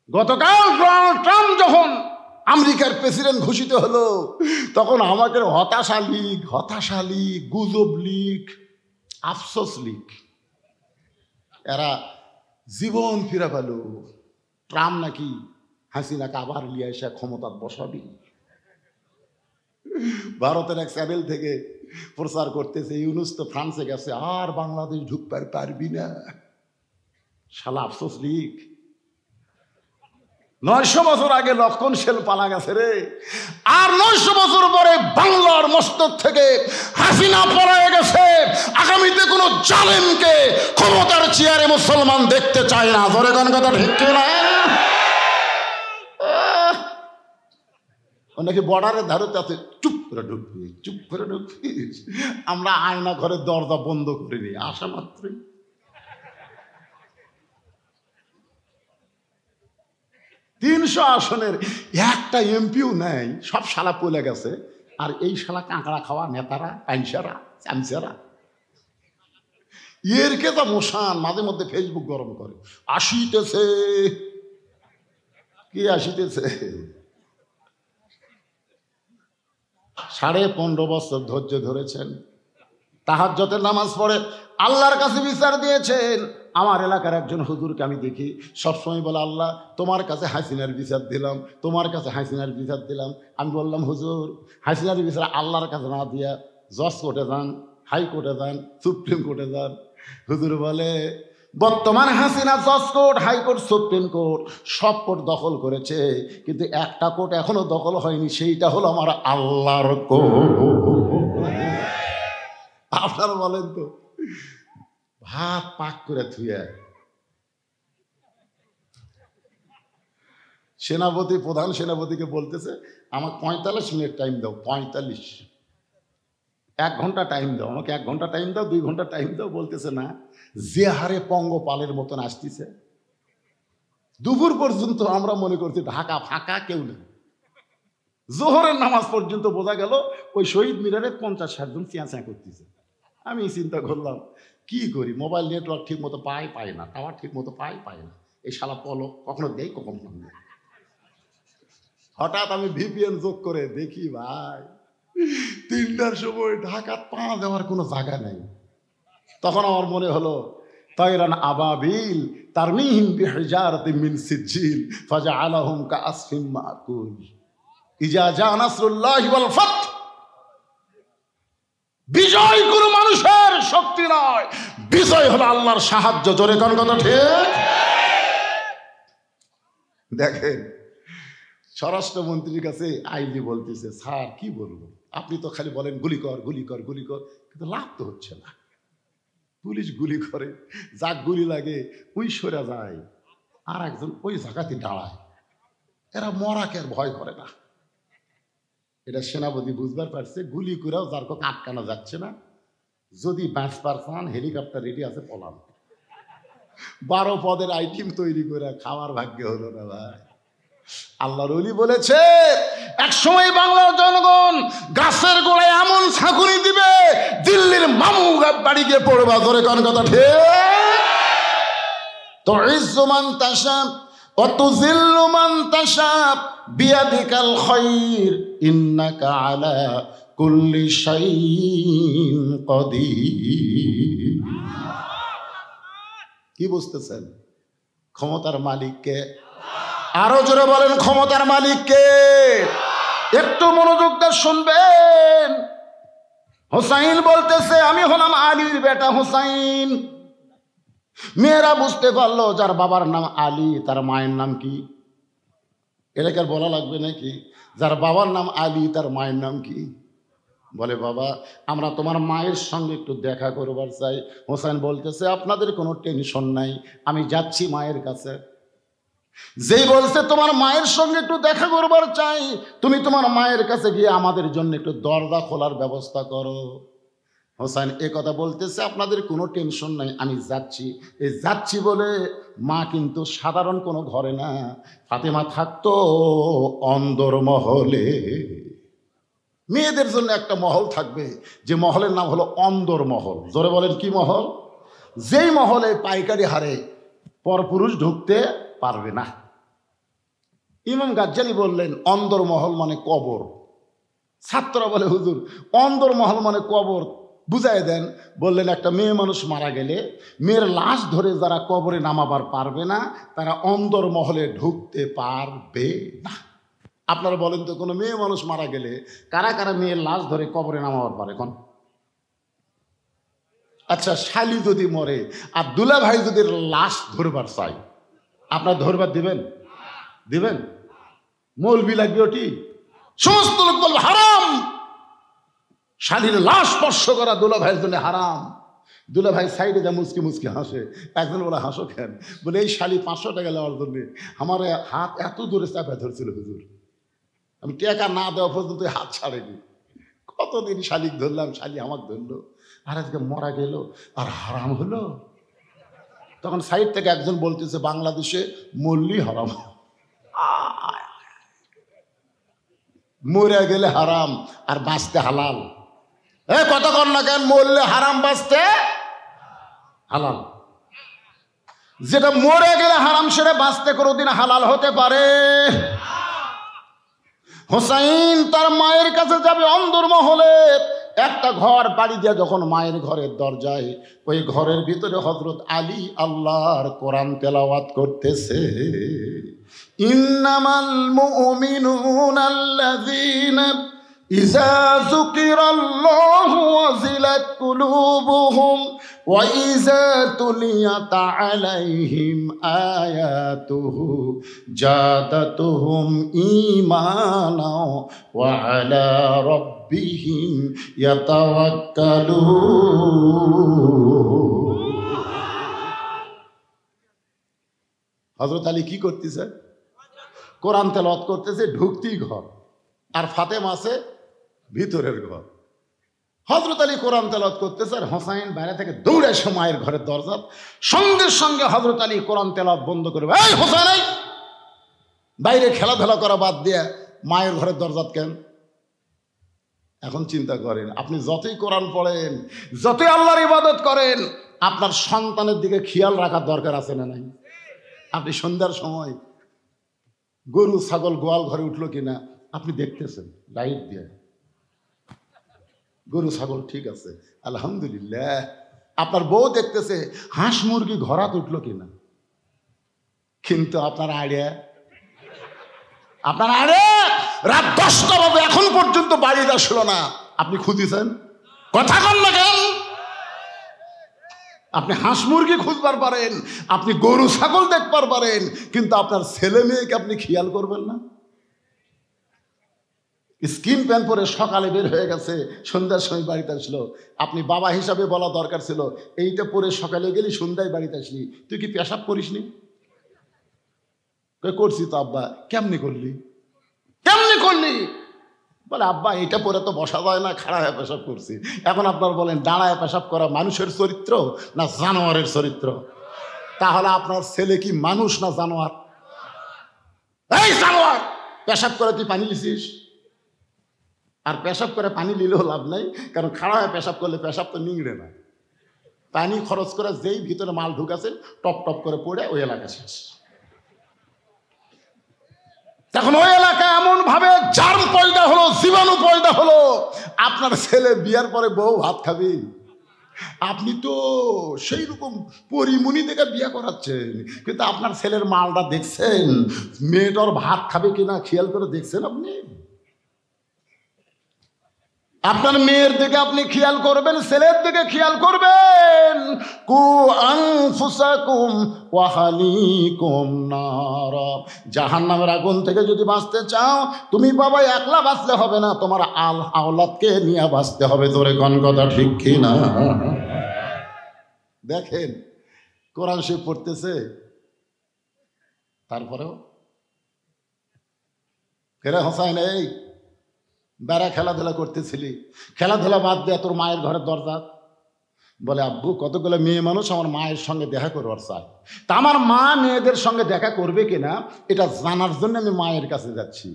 গতকাল Donald Trump যখন আমেরিকার প্রেসিডেন্ট ঘোষিত হলো, তখন আমাদের হতাশা লীগ, গুজব লীগ, আফসোস লীগ, এরা জীবন ফিরে পেল। ট্রাম্প নাকি হাসিনাকে আবার লিয়ে এসে ক্ষমতা বসাবি। ভারতের এক চ্যানেল থেকে প্রচার করতেছে ইউনূস তো ফ্রান্সে গেছে, আর বাংলাদেশ ঢুকতে পারবি না। শালা আফসোস লীগ। 900 বছর আগে লক্ষণ সেল পালা গেছে রে, আর 900 বছর পরে বাংলার মস্তক থেকে হাসিনা পলায়ে গেছে। আগামীতে কোন জালেমকে ক্ষমতার চেয়ারে মুসলমান দেখতে চায় না। ধরে কোন কথা ঠিক না? নাকি বর্ডারের ধারে তাতে চুপ করে ঢুকবি। আমরা আয়না ঘরের দরজা বন্ধ করিনি, আসা মাত্রই 300 আসনের একটা এমপিও নেই, সব শালা পলে গেছে। আর এই শালা কাঁকড়া খাওয়া নেতারা, পাইনসারা, চামচারা, এরকে তো মশান মাঝে মধ্যে ফেসবুক গরম করে। আসিতেছে কি আসিতেছে? 15.5 বছর ধৈর্য ধরেছেন, তাহাজ্জুদের নামাজ পড়ে আল্লাহর কাছে বিচার দিয়েছেন। আমার এলাকার একজন হুজুরকে আমি দেখি সবসময় বলে, আল্লাহ তোমার কাছে হাসিনার বিচার দিলাম, তোমার কাছে হাসিনার বিচার দিলাম। আমি বললাম, হুজুর হাসিনার বিচার আল্লাহর কাছে না দিয়া জজ কোর্টে যান, হাইকোর্টে যান, সুপ্রিম কোর্টে যান। হুজুর বলে, বর্তমান হাসিনা জজ কোর্ট, হাইকোর্ট, সুপ্রিম কোর্ট সব কোর্ট দখল করেছে, কিন্তু একটা কোর্ট এখনো দখল হয়নি, সেইটা হলো আমার আল্লাহর কোর্ট। আপনারা বলেন তো, ভাত পাক করে থুয়ে সেনাপতি, প্রধান সেনাপতিকে বলতেছে, আমাকে 45 মিনিট টাইম দাও। 45, 1 ঘন্টা টাইম দাও, আমাকে 1 ঘন্টা টাইম দাও, 2 ঘন্টা টাইম দাও। বলতেছে না, যে হারে পঙ্গপালের মতন আসতেছে। দুপুর পর্যন্ত আমরা মনে করছি ঢাকা ফাঁকা, কেউ নেই। জোহরের নামাজ পর্যন্ত বোঝা গেল ওই শহীদ মিনারে 50-60 জন চেঁচা করতেছে। আমি চিন্তা করলাম কি করি, মোবাইল নেটওয়ার্ক ঠিক মতো পায় না, টাওয়ার ঠিক মতো পায় না। এই শালা পলক কখনো দেয়, কখনো না। হঠাৎ আমি ভিপিএন যোগ করে দেখি, ভাই 3টার সময় ঢাকার পা দেওয়ার কোনো জায়গা নেই। তখন আমার মনে হলো, তায়রান আবাবিল তারমিহিম বিহিজারাতিন মিন সিজ্জিল ফাজআলাহুম কাআসফিন মাকুল ইজা জা নাসরুল্লাহি ওয়াল ফাত। বিজয় কোনো মানুষের শক্তি নয়, বিজয় হলো আল্লাহর সাহায্য। জোরে কোন কথা ঠিক? দেখেন, স্বরাষ্ট্রমন্ত্রীর কাছে আইজি বলতেছে, স্যার কি বলবো, আপনি তো খালি বলেন গুলি কর, কিন্তু লাভ তো হচ্ছে না। পুলিশ গুলি করে, যাক গুলি লাগে ওই সরে যায়, আর একজন ওই জায়গাতে দাঁড়ায়। এরা মরাকে ভয় করে না। এটা সেনাপতি বুঝবার পারছে, গুলি করেও যার কোক আটকানো যাচ্ছে না। যদি 5% হেলিকপ্টার রেডি আছে, পলান। 12 পদের আইটেম তৈরি করে খাওয়ার ভাগ্য হলো না ভাই। আল্লাহর ওলি বলেছে, এক সময় বাংলার জনগণ গাছের গোড়ায় এমন ছাঁকুনি দিবে, দিল্লির মামু বাড়ি গিয়ে পড়বা। ধরে কোন কথা ঠিক? তো ইজ্জু মান তাশা ওয়া তুযিল্লু মান তাশা বিয়াদিকাল খায়র ইন্নাকা আলা কুল্লি শাইইন কাদির। কি বুঝতেছেন? ক্ষমতার মালিককে। আরো জোরে বলেন, ক্ষমতার মালিককে। একটু মনোযোগ দিয়ে শুনবেন। হুসাইন বলতেছে, আমি হলাম আলীর বেটা হুসাইন। মেয়েরা বুঝতে পারলো, যার বাবার নাম আলী তার মায়ের নাম কি? এলাকার বলা লাগবে নাকি? যার বাবার নাম আলী তার মায়ের নাম কি? বলে, বাবা আমরা তোমার মায়ের সঙ্গে একটু দেখা করবার চাই। হুসাইন বলতেছে, আপনাদের কোনো টেনশন নাই, আমি যাচ্ছি মায়ের কাছে। যেই বলছে তোমার মায়ের সঙ্গে একটু দেখা করবার চাই, তুমি তোমার মায়ের কাছে গিয়ে আমাদের জন্য একটু দরজা খোলার ব্যবস্থা করো। হোসেন এ কথা বলতেছে, আপনাদের কোনো টেনশন নাই, আমি যাচ্ছি। এই যাচ্ছি বলে মা কিন্তু সাধারণ কোনো ঘরে না, ফাতেমা থাকতো অন্দর মহলে। মেয়েদের জন্য একটা মহল থাকবে, যে মহলের নাম হলো অন্দর মহল। জোরে বলেন, কি মহল? যেই মহলে পাইকারি হারে পরপুরুষ ঢুকতে পারবে না। ইমাম গাজ্জালি বললেন অন্দরমহল মানে কবর। ছাত্ররা বলে হুজুর অন্দরমহল মানে কবর, বুঝাই দেন। বললেন একটা মেয়ে মানুষ মারা গেলে মেয়ের লাশ ধরে যারা কবরে নামাবার পারবে না তারা অন্দরমহলে ঢুকতে পারবে না। আপনারা বলেন তো কোনো মেয়ে মানুষ মারা গেলে কারা কারা মেয়ের লাশ ধরে কবরে নামাবার পারে কোন? আচ্ছা, শালি যদি মরে আর দুলা ভাই যদি লাশ ধরবার চাই, আপনার ধরবার দিবেন? দিবেন? মৌলবি লাগবে ওটি? সমস্ত লোক বলবে হারাম, শালির লাশ স্পর্শ করা দুলা ভাইয়ের জন্য হারাম। দুলা ভাই সাইডে যা মুচকি মুচকি হাসে। একজন বলে হাসো কেন? বলে এই শালি 500 টাকা নেওয়ার জন্য আমার হাত এত দূরে চাপা ধরছিল হুজুর, আমি টাকা না দেওয়া পর্যন্ত হাত ছাড়েনি। কতদিন শালিক ধরলাম, শালি আমাকে ধরলো, আর আজকে মরা গেল আর হারাম হলো। তখন সাইড থেকে একজন বলতেছে বাংলাদেশে মরলি হারাম, মরে গেলে হারাম আর বাঁচতে হালাল। কতক্ষণ না কেন মরলে হারাম, বাঁচতে হালাল। যেটা মরে গেলে হারাম সেটা বাঁচতে কোনোদিন হালাল হতে পারে? হোসাইন তার মায়ের কাছে যাবে অন্দরমহলে। একটা ঘর বাড়ি দিয়ে যখন মায়ের ঘরের দরজায়, ওই ঘরের ভিতরে হযরত আলী আল্লাহর কোরআন তেলাওয়াত করতেছে। ইন্নামাল মুমিনুনা আল্লাযীনা ইযা যুকিরাল্লাহু ওয়াজিলাত কুলুবুহুম ওয়া ইযা তুলিয়াত আলাইহিম আয়াতুহু জাদাতুহুম ঈমানা ওয়া আলা রাব্বিহিম ইয়াতাওয়াক্কালুন। হযরত আলী কি করতেছে? কোরআন তেলাওয়াত করতেছে, ঢুকতেই ঘর, আর ফাতেমা আছে ভিতরের ঘর। হযরত আলী কোরআন তেলাওয়াত করতেছে আর হোসাইন বাইরে থেকে দৌড়ে এসে মায়ের ঘরের দরজা, সঙ্গে সঙ্গে হযরত আলী কোরআন তেলাওয়াত বন্ধ করে, এই হোসেন এই বাইরে খেলাধুলা করা বাদ দিয়ে মায়ের ঘরের দরজা কেন? এখন চিন্তা করেন, আপনি যতই কোরআন পড়েন, যতই আল্লাহর ইবাদত করেন, আপনার সন্তানের দিকে খেয়াল রাখার দরকার আছে না নাই? আপনি সন্ধ্যার সময় গরু ছাগল গোয়াল ঘরে উঠলো কিনা আপনি দেখতেছেন লাইট দিয়ে, গরু ছাগল ঠিক আছে আলহামদুলিল্লাহ। আপনার বউ দেখতেছে হাঁস মুরগি ঘরাত উঠলো কিনা, কিন্তু আপনার আইডিয়া রাত 10টা বাজে এখন পর্যন্ত বাড়িতে আসলো না, আপনি খুঁজেছেন? কথা কন না কেন? আপনি হাঁস মুরগি খুঁজবার পারেন, আপনি গরু ছাগল দেখবার পারেন, কিন্তু আপনার ছেলে মেয়েকে আপনি খেয়াল করবেন না। স্কিন প্যান্ট পরে সকালে বের হয়ে গেছে, সন্ধ্যার সময় বাড়িতে আসলো, আপনি বাবা হিসাবে বলা দরকার ছিল এইটা পরে সকালে গেলি সন্ধ্যায় বাড়িতে আসলি, তুই কি পেশাব করিস নি? করছি তো আব্বা। কেমনি করলি? বলে আব্বা এটা পরে তো বসা যায় না, খাড়া হয়ে পেশাব করছি। এখন আপনার বলেন দাঁড়ায় পেশাব করা মানুষের চরিত্র না জানোয়ারের চরিত্র? তাহলে আপনার ছেলে কি মানুষ না জানোয়ার? এই জানোয়ার, পেশাব করে তুই পানি লিছিস? আর পেশাব করে পানি নিলেও লাভ নাই, কারণ খাড়া হয়ে পেশাব করলে পেশাব তো নিংড়ে না। পানি খরচ করে যেই ভিতরে মাল ঢুকাছে টপ টপ করে পড়ে ওই এলাকা শেষ। তখন ওই এলাকা এমন ভাবে জার্ম পয়দা হলো, জীবাণু পয়দা হলো। আপনার ছেলে বিয়ার পরে বউ ভাত খাবি, আপনি তো সেই রকম পরিমণি দেখে বিয়ে করাচ্ছেন, কিন্তু আপনার ছেলের মালটা দেখছেন? মেয়েটার ভাত খাবে কিনা খেয়াল করে দেখছেন আপনি? আপনার মেয়ের দিকে আপনি খেয়াল করবেন, ছেলের দিকে খেয়াল করবেন। কু আনফুসাকুম ওয়া আহলিকুম নার, জাহান্নামের আগুন থেকে যদি বাঁচতে চাও, তুমি বাবা একলা বাঁচলে হবে না, তোমার আওলাদকে নিয়ে বাঁচতে হবে। তোরে কোন কথা ঠিক কি না? দেখেন কোরআন শরীফ পড়তেছে, তারপরেও ফেরে হোসাইন এই বেড়া খেলাধুলা করতেছিলি, খেলাধুলা বাদ দিয়ে তোর মায়ের ঘরের দরজা। বলে আব্বু কতগুলো মেয়ে মানুষ আমার মায়ের সঙ্গে দেখা করবার চায়, তা আমার মা মেয়েদের সঙ্গে দেখা করবে কিনা এটা জানার জন্য আমি মায়ের কাছে যাচ্ছি।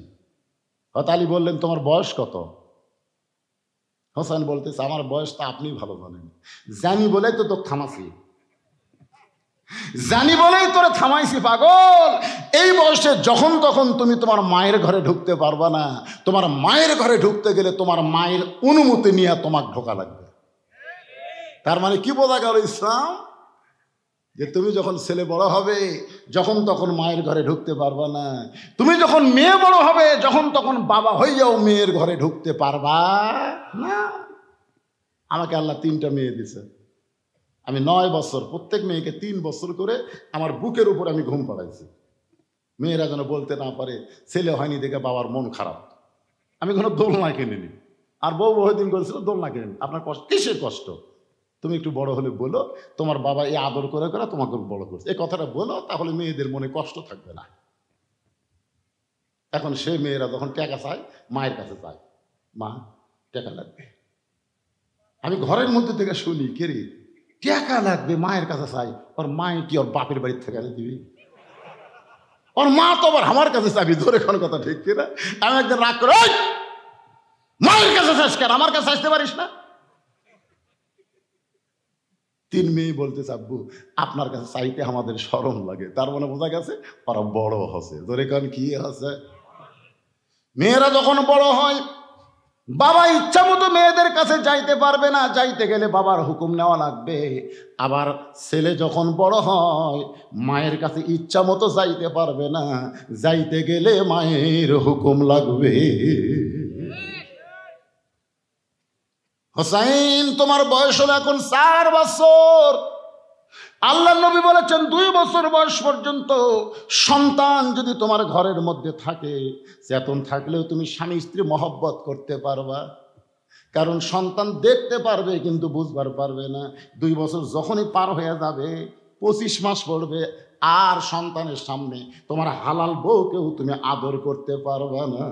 হযরত আলী বললেন তোমার বয়স কত? হোসেন বলতেছে আমার বয়স তো আপনি ভালো জানেন, জানি বলে তো তোকে থামাছি। জানি বলেই তোরে থামাইছি পাগল। এই বয়সে যখন তখন তুমি তোমার মায়ের ঘরে ঢুকতে পারবা না। তোমার মায়ের ঘরে ঢুকতে গেলে তোমার মায়ের অনুমতি নিয়ে তোমাকে ঢোকা লাগবে। তার মানে কি বোঝা গেল ইসলাম? যে তুমি যখন ছেলে বড় হবে যখন তখন মায়ের ঘরে ঢুকতে পারবা না। তুমি যখন মেয়ে বড় হবে যখন তখন বাবা হইয়াও মেয়ের ঘরে ঢুকতে পারবা না। আমাকে আল্লাহ 3টা মেয়ে দিছে। আমি 9 বছর প্রত্যেক মেয়েকে 3 বছর করে আমার বুকের উপর আমি ঘুম পাড়াইছি। মেয়েরা যেন বলতে না পারে ছেলে হয়নি দেখে বাবার মন খারাপ। আমি কোনো দোলনা কিনিনি। আর বউ বহুদিন করেছিল দোলনা কিনিনি। আপনার কষ্ট কিসের কষ্ট? তুমি একটু বড় হলে বলো তোমার বাবা এই আদর করে করে তোমাকে বড় করছে, এই কথাটা বলো, তাহলে মেয়েদের মনে কষ্ট থাকবে না। এখন সে মেয়েরা যখন টাকা চায় মায়ের কাছে চায়, মা টাকা লাগবে। আমি ঘরের মধ্যে থেকে শুনি কে রে টাকা লাগবে মায়ের কাছে চাই। ওর মায়ে কি ওর বাপের বাড়ির থেকে এনে দিবি? ওর মা তো আবার আমার কাছে চাবি। ধরে কোন কথা ঠিক কিনা? আমি একদিন রাগ করে মায়ের কাছে চাস কেন, আমার কাছে আসতে পারিস না? 3 মেয়ে বলতে চাব্বু আপনার কাছে চাইতে আমাদের শরম লাগে। তার মানে বোঝা গেছে ওরা বড় হচ্ছে। ধরে কারণ কি হচ্ছে, মেয়েরা যখন বড় হয় বাবা ইচ্ছা মতো মেয়েদের কাছে যাইতে পারবে না, যাইতে গেলে বাবার হুকুম নেওয়া লাগবে। আবার ছেলে যখন বড় হয় মায়ের কাছে ইচ্ছা মতো যাইতে পারবে না, যাইতে গেলে মায়ের হুকুম লাগবে। হোসাইন তোমার বয়স হলো এখন 4 বছর। আল্লাহ নবী বলেছেন 2 বছর বয়স পর্যন্ত সন্তান যদি তোমার ঘরের মধ্যে থাকে, চেতন থাকলেও তুমি স্বামী স্ত্রী মহব্বত করতে পারবা। কারণ সন্তান দেখতে পারবে কিন্তু বুঝবার পারবে না। 2 বছর যখনই পার হয়ে যাবে 25 মাস পড়বে, আর সন্তানের সামনে তোমার হালাল বউকেও তুমি আদর করতে পারবে না।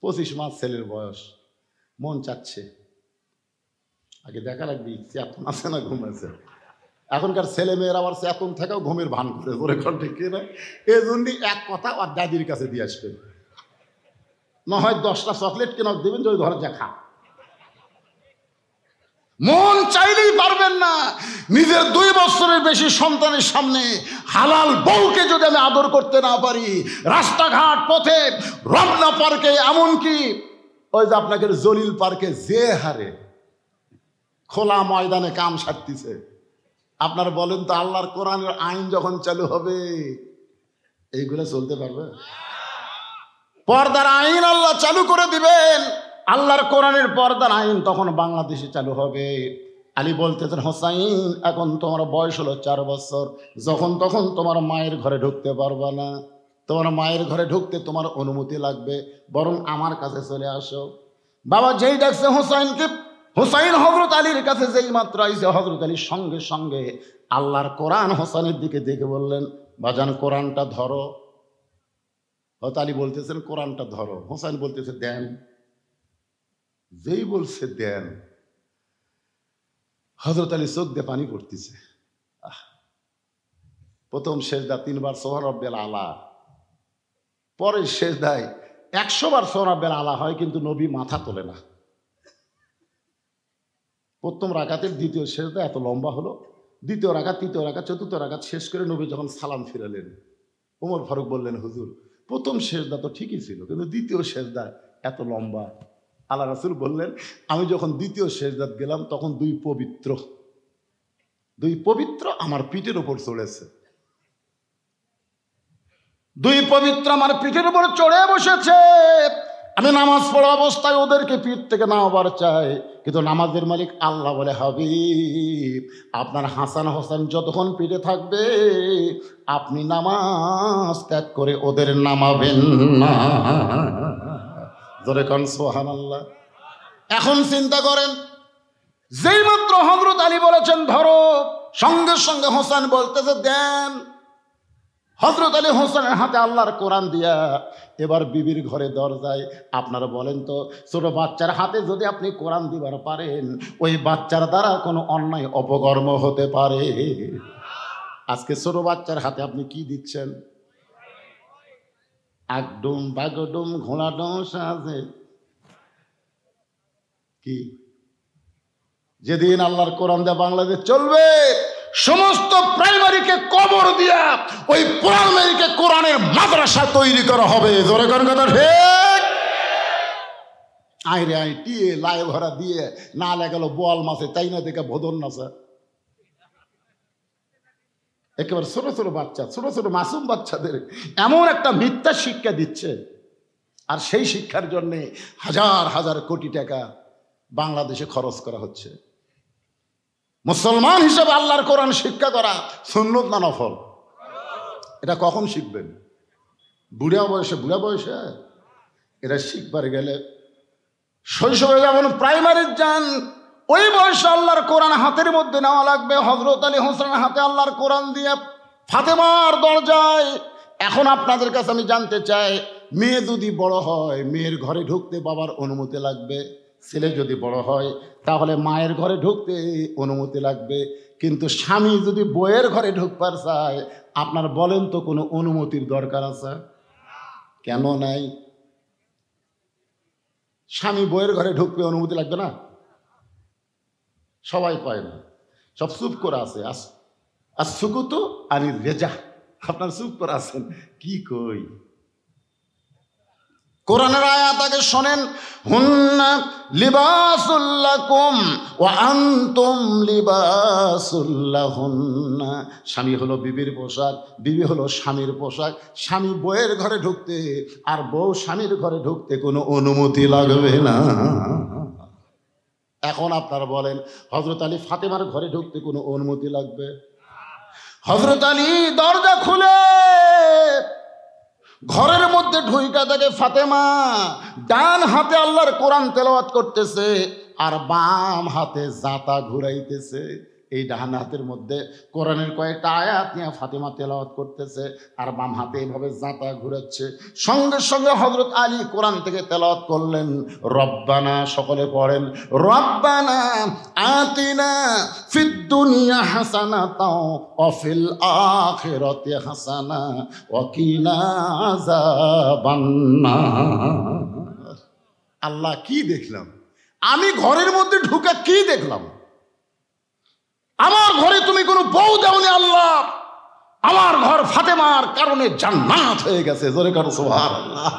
25 মাস ছেলের বয়স, মন চাচ্ছে আগে দেখা লাগবে চেতন আছে না ঘুম আছে। এখনকার ছেলে মেয়েরা আবার চেতন থেকেও ঘুমের ভান করে ওরে ঠিক না। এই জন্যই এক কথা আর দাদির কাছে দিয়ে আসবেন, না হয় 10টা চকলেট কেন দেবেন যে ওই ঘরে যা খা। মন চাইলেই পারবেন না। নিজের 2 বছরের বেশি সন্তানের সামনে হালাল বউকে যদি আমি আদর করতে না পারি, রাস্তাঘাট পথে রমনা পার্কে এমনকি ওই যে আপনাকে জলিল পার্কে যে হারে খোলা ময়দানে কাম সারতিছে, আপনার বলেন তো আল্লাহর কোরআনের আইন যখন চালু হবে এইগুলো চলতে পারবে? পর্দার আইন আল্লাহ চালু করে দিবেন, আল্লাহর কোরআনের পর্দার আইন তখন বাংলাদেশে চালু হবে। আলী বলতেছেন হোসাইন এখন তোমার বয়স হলো 4 বছর, যখন তখন তোমার মায়ের ঘরে ঢুকতে পারবা না। তোমার মায়ের ঘরে ঢুকতে তোমার অনুমতি লাগবে, বরং আমার কাছে চলে আসো। বাবা যেই ডাকছে হোসাইনকে, হোসাইন হযরত আলীর কাছে যেই মাত্র আইছে হযরত আলী সঙ্গে সঙ্গে আল্লাহর কোরআন হোসাইনের দিকে দেখে বললেন বাজান কোরআনটা ধরো। হযরত আলী বলতেছেন কোরআনটা ধরো, হোসাইন বলতেছে দেন। যেই বলছে দেন হযরত আলী চোখ দিয়ে পানি পড়তেছে। প্রথম সেজদা 3 বার সুবহান রাব্বিয়াল আলা, পরের সেজদায় 100 বার সুবহান রাব্বিয়াল আলা হয় কিন্তু নবী মাথা তোলে না। প্রথম রাকাতের দ্বিতীয় সেজদা এত লম্বা হলো, দ্বিতীয় রাকাত, তৃতীয় রাকাত, চতুর্থ রাকাত শেষ করে নবী যখন সালাম ফিরালেন ওমর ফারুক বললেন হুজুর প্রথম সেজদা তো ঠিকই ছিল কিন্তু দ্বিতীয় সেজদা এত লম্বা। আল্লাহ রাসূল বললেন আমি যখন দ্বিতীয় সেজদাত গেলাম তখন 2 পবিত্র আমার পিঠের উপর চড়েছে। 2 পবিত্র আমার পিঠের উপর চড়ে বসেছে। আমি নামাজ পড়া অবস্থায় ওদেরকে পিঠ থেকে নামাবার চাই, কিন্তু নামাজের মালিক আল্লাহ বলে হাবিব আপনার হাসান হোসেন যতক্ষণ পিঠে থাকবে আপনি নামাজ ত্যাগ করে ওদের নামাবেন না। জোরে কোন সুবহানাল্লাহ। এখন চিন্তা করেন যেই মাত্র হযরত আলী বলেছেন ধরো, সঙ্গে সঙ্গে হোসেন বলতেছে দেন। হযরত আলী হোসেনের হাতে আল্লাহর কোরআন দিয়া এবার বিবির ঘরে দরজায়। আপনারা বলেন তো ছোট বাচ্চার হাতে যদি আপনি কোরআন দিবার পারেন ওই বাচ্চার দ্বারা কোনো অন্যায় অপকর্ম হতে পারে? আজকে ছোট বাচ্চার হাতে আপনি কি দিচ্ছেন? আগডুম বাগডুম ঘোড়াডুম সাজে কি? যেদিন আল্লাহর কোরআন দিয়ে বাংলাদেশ চলবে সমস্ত প্রাইমারিকে কবর দিয়া ওই প্রাইমারিকে কোরআনের মাদ্রাসা তৈরি করা হবে। জোরে কোন কথা ঠিক? আইরে আই টিয়ে লাই ভরা দিয়ে না লাগালো বোয়াল মাছে তাই না দেখে ভোদন নাচা, একেবারে ছোট ছোট বাচ্চা, ছোট ছোট মাসুম বাচ্চাদের এমন একটা মিথ্যা শিক্ষা দিচ্ছে। আর সেই শিক্ষার জন্যে হাজার হাজার কোটি টাকা বাংলাদেশে খরচ করা হচ্ছে। মুসলমান হিসেবে আল্লাহর কোরআন শিক্ষা করা সুন্নত না নফল? এটা কখন শিখবেন? বুড়া বয়সে? বুড়া বয়সে এটা শিখবার গেলে শৈশবে যেমন প্রাইমারি যান, ওই বয়সে আল্লাহর কোরআন হাতের মধ্যে নেওয়া লাগবে। হযরত আলী হোসেনের হাতে আল্লাহর কোরআন দিয়ে ফাতেমার দরজায়। এখন আপনাদের কাছে আমি জানতে চাই, মেয়ে যদি বড় হয় মেয়ের ঘরে ঢুকতে বাবার অনুমতি লাগবে, ছেলে যদি বড় হয় তাহলে মায়ের ঘরে ঢুকতে অনুমতি লাগবে। কিন্তু স্বামী যদি বউয়ের ঘরে ঢুকবার চায়, আপনার বলেন তো কোনো অনুমতির দরকার আছে? কেন নাই? স্বামী বউয়ের ঘরে ঢুকবে অনুমতি লাগবে না? সবাই পায় না, সব চুপ করে আছে। আর সুকুতু আনি রেজা, আপনার চুপ করে আছেন কি কই? কোরআনের আয়াত আগে শোনেন, হুন্না লিবাসুল লাকুম ওয়া আনতুম লিবাসুল লাহুন্না। স্বামী হলো বিবির পোশাক, বিবি হলো স্বামীর পোশাক। স্বামী বউয়ের ঘরে ঢুকতে আর বউ স্বামীর ঘরে ঢুকতে কোনো অনুমতি লাগবে না। এখন আপনারা বলেন, হযরত আলী ফাতেমার ঘরে ঢুকতে কোনো অনুমতি লাগবে? হযরত আলী দরজা খুলে ঘরের মধ্যে ঢুইকা দেখে ফাতেমা ডান হাতে আল্লাহর কোরআন তেলাওয়াত করতেছে আর বাম হাতে জাতা ঘুরাইতেছে। এই ডান হাতের মধ্যে কোরআনের কয়েকটা আয়াত নিয়ে ফাতেমা তেলাওয়াত করতেছে আর বাম হাতে এইভাবে জাতা ঘুরাচ্ছে। সঙ্গে সঙ্গে হযরত আলী কোরআন থেকে তেলাওয়াত করলেন, রব্বানা, সকলে পড়েন, রব্বানা আতিনা ফিদ দুনিয়া হাসানাতাও ওয়া ফিল আখিরাতি হাসানা ওয়া কিনা আযাবান্নার। আল্লাহ, কি দেখলাম আমি ঘরের মধ্যে ঢুকে? কি দেখলাম? আমার ঘরে তুমি কোনো বউ দাওনি আল্লাহ, আমার ঘর ফাতেমার কারণে জান্নাত হয়ে গেছে। জোরে কারো সুবহানাল্লাহ।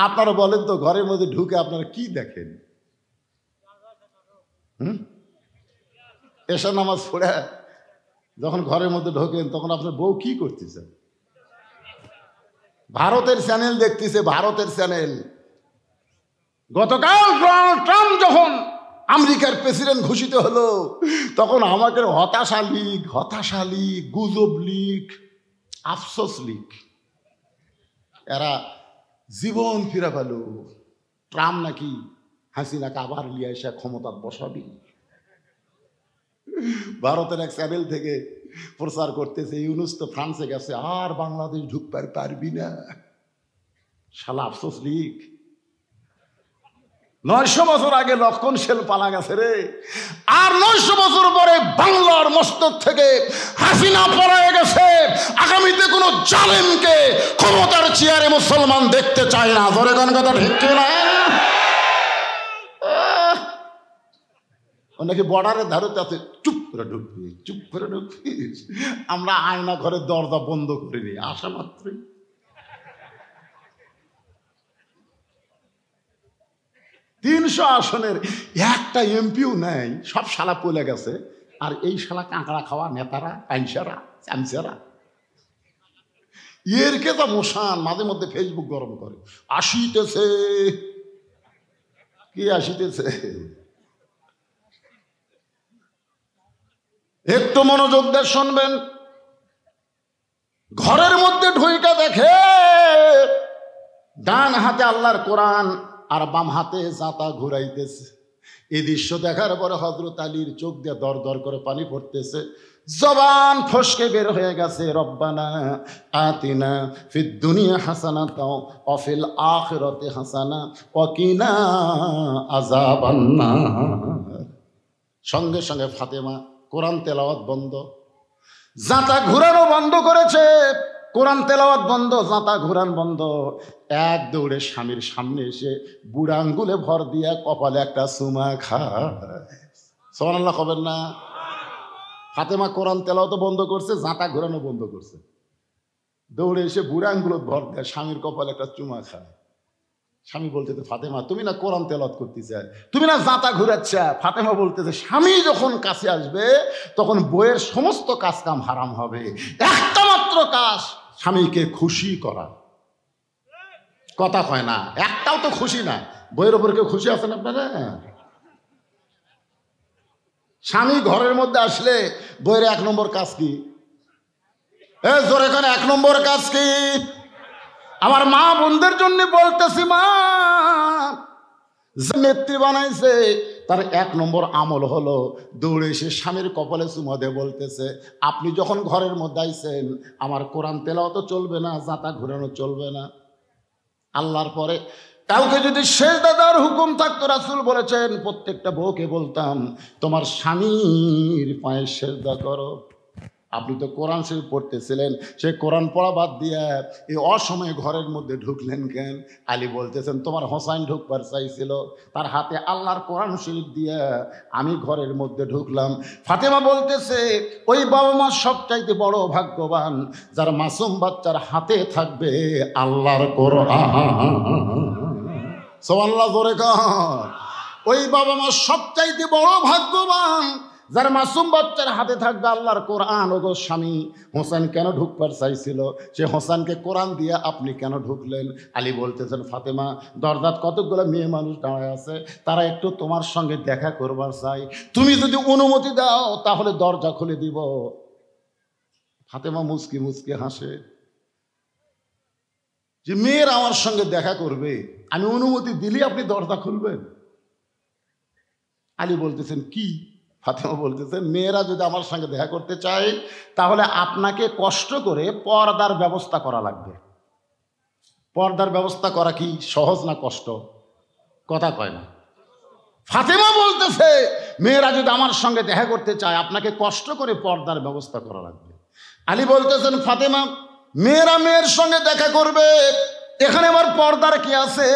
আপনারা বলেন তো, ঘরের মধ্যে ঢুকে আপনারা কি দেখেন? এশা নামাজ পড়ে যখন ঘরের মধ্যে ঢোকেন তখন আপনার বউ কি করতেছে? ভারতের চ্যানেল দেখতেছে, ভারতের চ্যানেল। গতকাল ডোনাল্ড ট্রাম্প যখন আমেরিকার প্রেসিডেন্ট ঘোষিত হলো তখন আমাকে হতাশা লীগ, গুজব লীগ, আফসোস লীগ, এরা জীবন ফিরে পেল। ট্রাম্প নাকি হাসিনাকে আবার লিয়ে এসে ক্ষমতা বসাবি। ভারতের এক চ্যানেল থেকে প্রচার করতেছে, ইউনূস তো ফ্রান্সে গেছে, আর বাংলাদেশ ঢুকতে পারবি না। শালা আফসোস লীগ। 900 বছর আগে লক্ষণ সেল পালা গেছে রে, আর 900 বছর পরে বাংলার মস্তক থেকে হাসিনা পলায়ে গেছে। আগামীতে কোনো জালেমকে ক্ষমতার চেয়ারে মুসলমান দেখতে চায় না। ধরে কোন কথা ঠিক না? নাকি বর্ডারের ধারতে আছে, চুপ করে ঢুকবি, চুপ করে ঢুকবি। আমরা আয়না ঘরের দরজা বন্ধ করিনি, আসা মাত্রই। তিনশো আসনের একটা এমপিও নেই, সব শালা পলে গেছে। আর এই শালা কাঁকড়া খাওয়া নেতারা, আইনসারা, চামচারা, এর কে তো মশান মাঝে মধ্যে ফেসবুক গরম করে, আসিতেছে কি আসিতেছে। একটু মনোযোগ দিয়ে শুনবেন। ঘরের মধ্যে ঢুইকা দেখে ডান হাতে আল্লাহর কোরআন আর বাম হাতে জাতা ঘুরাইতেছে। এই দৃশ্য দেখার পরে হযরত আলীর চোখ দিয়ে দর দর করে পানি পড়তেছে, জবান ফসকে বের হয়ে গেছে, রব্বানা আতিনা ফিদ দুনিয়া হাসানাতাও ওয়া ফিল আখিরাতি হাসানা ওয়া কিনা আযাবান্নার। সঙ্গে সঙ্গে ফাতেমা কোরআন তেলাওয়াত বন্ধ, জাতা ঘুরানো বন্ধ করেছে। কোরআন তেলাওয়াত বন্ধ, জাতা ঘুরান বন্ধ। এক দৌড়ে স্বামীর সামনে এসে বুড়া আঙ্গুলে ভর দিয়া কপালে একটা চুমা খায়। সুবহানাল্লাহ কবেন না? ফাতেমা কোরআন তেলাওয়াত বন্ধ করছে, জাঁতা ঘোরানো বন্ধ করছে, দৌড়ে এসে বুড়া আঙ্গুলো ভর দেয়, স্বামীর কপালে একটা চুমা খায়। স্বামী বলতেছে, ফাতেমা তুমি না কোরআন তেলাওয়াত করতেছে, তুমি না জাঁতা ঘুরাচ্ছ। ফাতেমা বলতেছে, স্বামী যখন কাছে আসবে তখন বইয়ের সমস্ত কাজ কাম হারাম হবে, একটা মাত্র কাজ স্বামীকে খুশি করা। কথা কয় না, একটাও তো খুশি না। বইয়ের ওপর কেউ খুশি আছেন আপনারা? স্বামী ঘরের মধ্যে আসলে বইয়ের 1 নম্বর কাজ কি? জোরে কেন 1 নম্বর কাজ কি? আমার মা বোনদের জন্য বলতেছি, মা যে নেত্রী বানাইছে তার 1 নম্বর আমল হলো দৌড়ে এসে স্বামীর কপালে চুমা দিয়ে বলতেছে, আপনি যখন ঘরের মধ্যে আইছেন আমার কোরআন তেলাওয়াত চলবে না, জাঁতা ঘুরানো চলবে না। আল্লাহর পরে কাউকে যদি সেজদা দেওয়ার হুকুম থাকতো, রাসূল বলেছেন প্রত্যেকটা বউকে বলতাম তোমার স্বামীর পায়ে সেজদা করো। আপনি তো কোরআন শরীফ পড়তেছিলেন, সে কোরআন পড়া বাদ দিয়ে এই অসময়ে ঘরের মধ্যে ঢুকলেন কেন? আলী বলতেছেন তোমার হোসাইন ঢুকবার চাইছিল, তার হাতে আল্লাহর কোরআন শরীফ দিয়ে আমি ঘরের মধ্যে ঢুকলাম। ফাতেমা বলতেছে ওই বাবা মা সবচাইতে বড় ভাগ্যবান যার মাসুম বাচ্চার হাতে থাকবে আল্লাহর কোরআন। সুবহানাল্লাহ, জোরে কর। ওই বাবা মা সবচাইতে বড় ভাগ্যবান যার মাসুম বাচ্চার হাতে থাকবে আল্লাহর কোরআন। ওগো স্বামী, হোসেন কেন ঢুকবার চাইছিল, সে হোসেনকে কোরআন দিয়ে আপনি কেন ঢুকলেন? আলী বলতেছেন ফাতেমা দরজাত কতগুলো মেয়ে মানুষ দাঁড়ায় আছে, তারা একটু তোমার সঙ্গে দেখা করবার চাই, তুমি যদি অনুমতি দাও তাহলে দরজা খুলে দিব। ফাতেমা মুচকি মুচকি হাসে যে মেয়েরা আমার সঙ্গে দেখা করবে, আমি অনুমতি দিলে আপনি দরজা খুলবেন? আলী বলতেছেন কি? ফাতেমা বলতেছেন মেয়েরা যদি আমার সঙ্গে দেখা করতে চায় তাহলে আপনাকে কষ্ট করে পর্দার ব্যবস্থা করা লাগবে। পর্দার ব্যবস্থা করা কি সহজ না কষ্ট? কথা কয় না। ফাতেমা বলতেছে মেয়েরা যদি আমার সঙ্গে দেখা করতে চায় আপনাকে কষ্ট করে পর্দার ব্যবস্থা করা লাগবে। আলী বলতেছেন ফাতেমা মেয়েরা মেয়ের সঙ্গে দেখা করবে, এখানে আমার পর্দার কি আছে?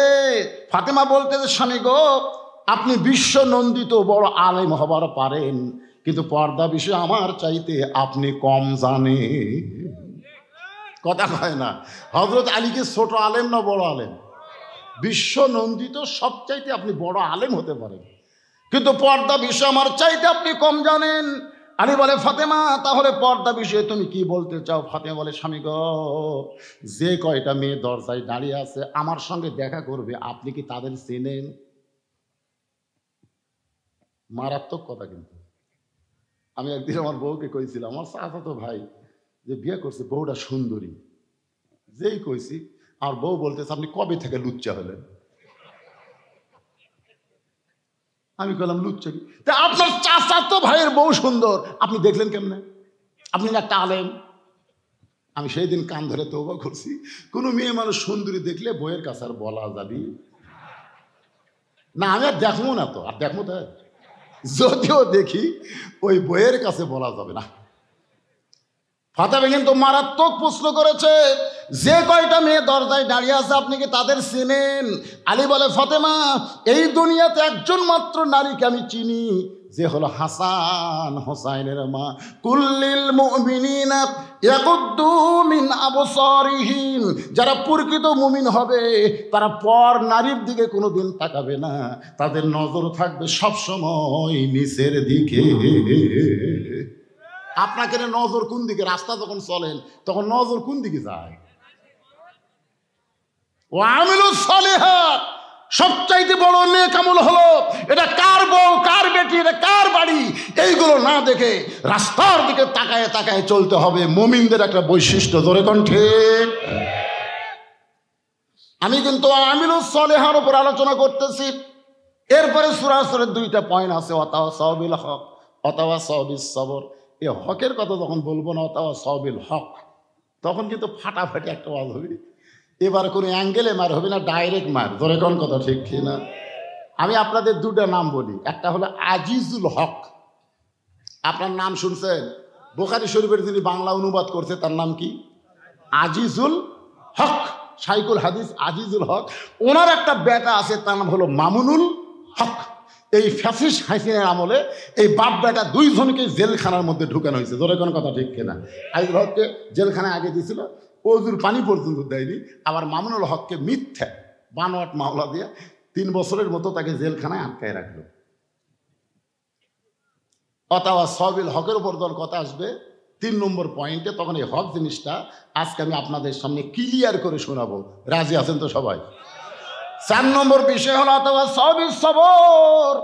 ফাতেমা বলতেছে স্বামী গো, আপনি বিশ্ব নন্দিত বড় আলেম হবার পারেন, কিন্তু পর্দা বিষয়ে আমার চাইতে আপনি কম জানেন। কথা কয় না। হযরত আলীকে ছোট আলেম না বড় আলেম? বিশ্ব নন্দিত, সবচাইতে আপনি বড় আলেম হতে পারেন, কিন্তু পর্দা বিষয়ে আমার চাইতে আপনি কম জানেন। আলী বলে ফাতেমা তাহলে পর্দা বিষয়ে তুমি কি বলতে চাও? ফাতেমা বলে স্বামী গো, যে কয়টা মেয়ে দরজায় দাঁড়িয়ে আছে আমার সঙ্গে দেখা করবে, আপনি কি তাদের চেনেন? মারাত্মক কথা। কিন্তু আমি একদিন আমার বউকে কইছিলাম, আমার চাচাতো ভাই যে বিয়ে করছে বউটা সুন্দরী, যেই কইছি আর বউ বলতেছে আপনি কবে থেকে লুচ্চা হলেন? আমি বললাম লুচ্চা কি? তা আপনার চাচাতো ভাইয়ের বউ সুন্দর, আপনি দেখলেন কেমনে? আপনি না একটা আলেম। আমি সেই দিন কান ধরে তওবা করছি, কোনো মেয়ে মানুষ সুন্দরী দেখলে বউয়ের কাছে আর বলা যাবি না। আমি আর দেখবো না তো, আর দেখবো তাই যদিও দেখি ওই বইয়ের কাছে বলা যাবে না। ফাতেমা কিন্তু মারাত্মক প্রশ্ন করেছে, যে কয়টা মেয়ে দরজায় দাঁড়িয়ে আছে আপনি কি তাদের চেনেন? আলী বলে ফাতেমা এই দুনিয়াতে একজন মাত্র নারীকে আমি চিনি, যে হলো হাসান হোসাইনের মা। কুল্লিল মুমিনিনা ইয়াকুদ্দু মিন আবসারিহিম, যারা প্রকৃত মুমিন হবে তারা পর নারীর দিকে কোনোদিন তাকাবে না, তাদের নজর থাকবে সবসময় নিচের দিকে। আপনাকে নজর কোন দিকে? রাস্তা যখন চলেন তখন নজর কোন দিকে যায়? ও আমিলুস সালিহাত, সবচাইতে বড় নেক আমল হলো এটা কার বউ, কার বেটি, এটা কার বাড়ি, এইগুলো না দেখে রাস্তার দিকে তাকায় তাকায় চলতে হবে। মুমিনদের একটা বৈশিষ্ট্য। জোরে কোন ঠিক? আমি কিন্তু আমিলুস সালিহার উপর আলোচনা করতেছি। এরপরে সূরা আসরের 2টা পয়েন্ট আছে, ওয়াতাওয়াসাউ বিল হক, ওয়াতাওয়াসাউ বিস সবর। এই হকের কথা যখন বলবো না ওয়াতাওয়াসাউ বিল হক, তখন কিন্তু ফাটাফাটি একটা ওয়াজ হবে। এবার কোনো অ্যাঙ্গেলে মার হবে না, ডাইরেক্ট মার। ধরে কোন কথা ঠিক কি না? আমি আপনাদের 2টা নাম বলি, একটা হলো আজিজুল হক। আপনার নাম শুনছেন? বুখারী শরীফের যিনি বাংলা অনুবাদ করছে তার নাম কি? আজিজুল হক, শাইখুল হাদিস আজিজুল হক। ওনার একটা বেটা আছে তার নাম হলো মামুনুল হক। এই ফ্যাসিস্ট হাসিনার আমলে এই বাপ বেটা দুইজনকে জেলখানার মধ্যে ঢুকানো হয়েছে। ধরে কোনো কথা ঠিক কিনা? আইজুল হককে জেলখানায় আগে দিয়েছিল, অজুর পানি পর্যন্ত দেয়নি। আবার মামুনুল হককে মিথ্যা বানোয়াট মামলা দিয়ে 3 বছরের মতো তাকে জেলখানায় আটকায় রাখলো। অথবা সবিল হকের উপর দল কথা আসবে 3 নম্বর পয়েন্টে, তখন এই হক জিনিসটা আজকে আমি আপনাদের সামনে ক্লিয়ার করে শোনাবো। রাজি আছেন তো সবাই? 4 নম্বর বিষয় হলো অথবা সবিল সবর।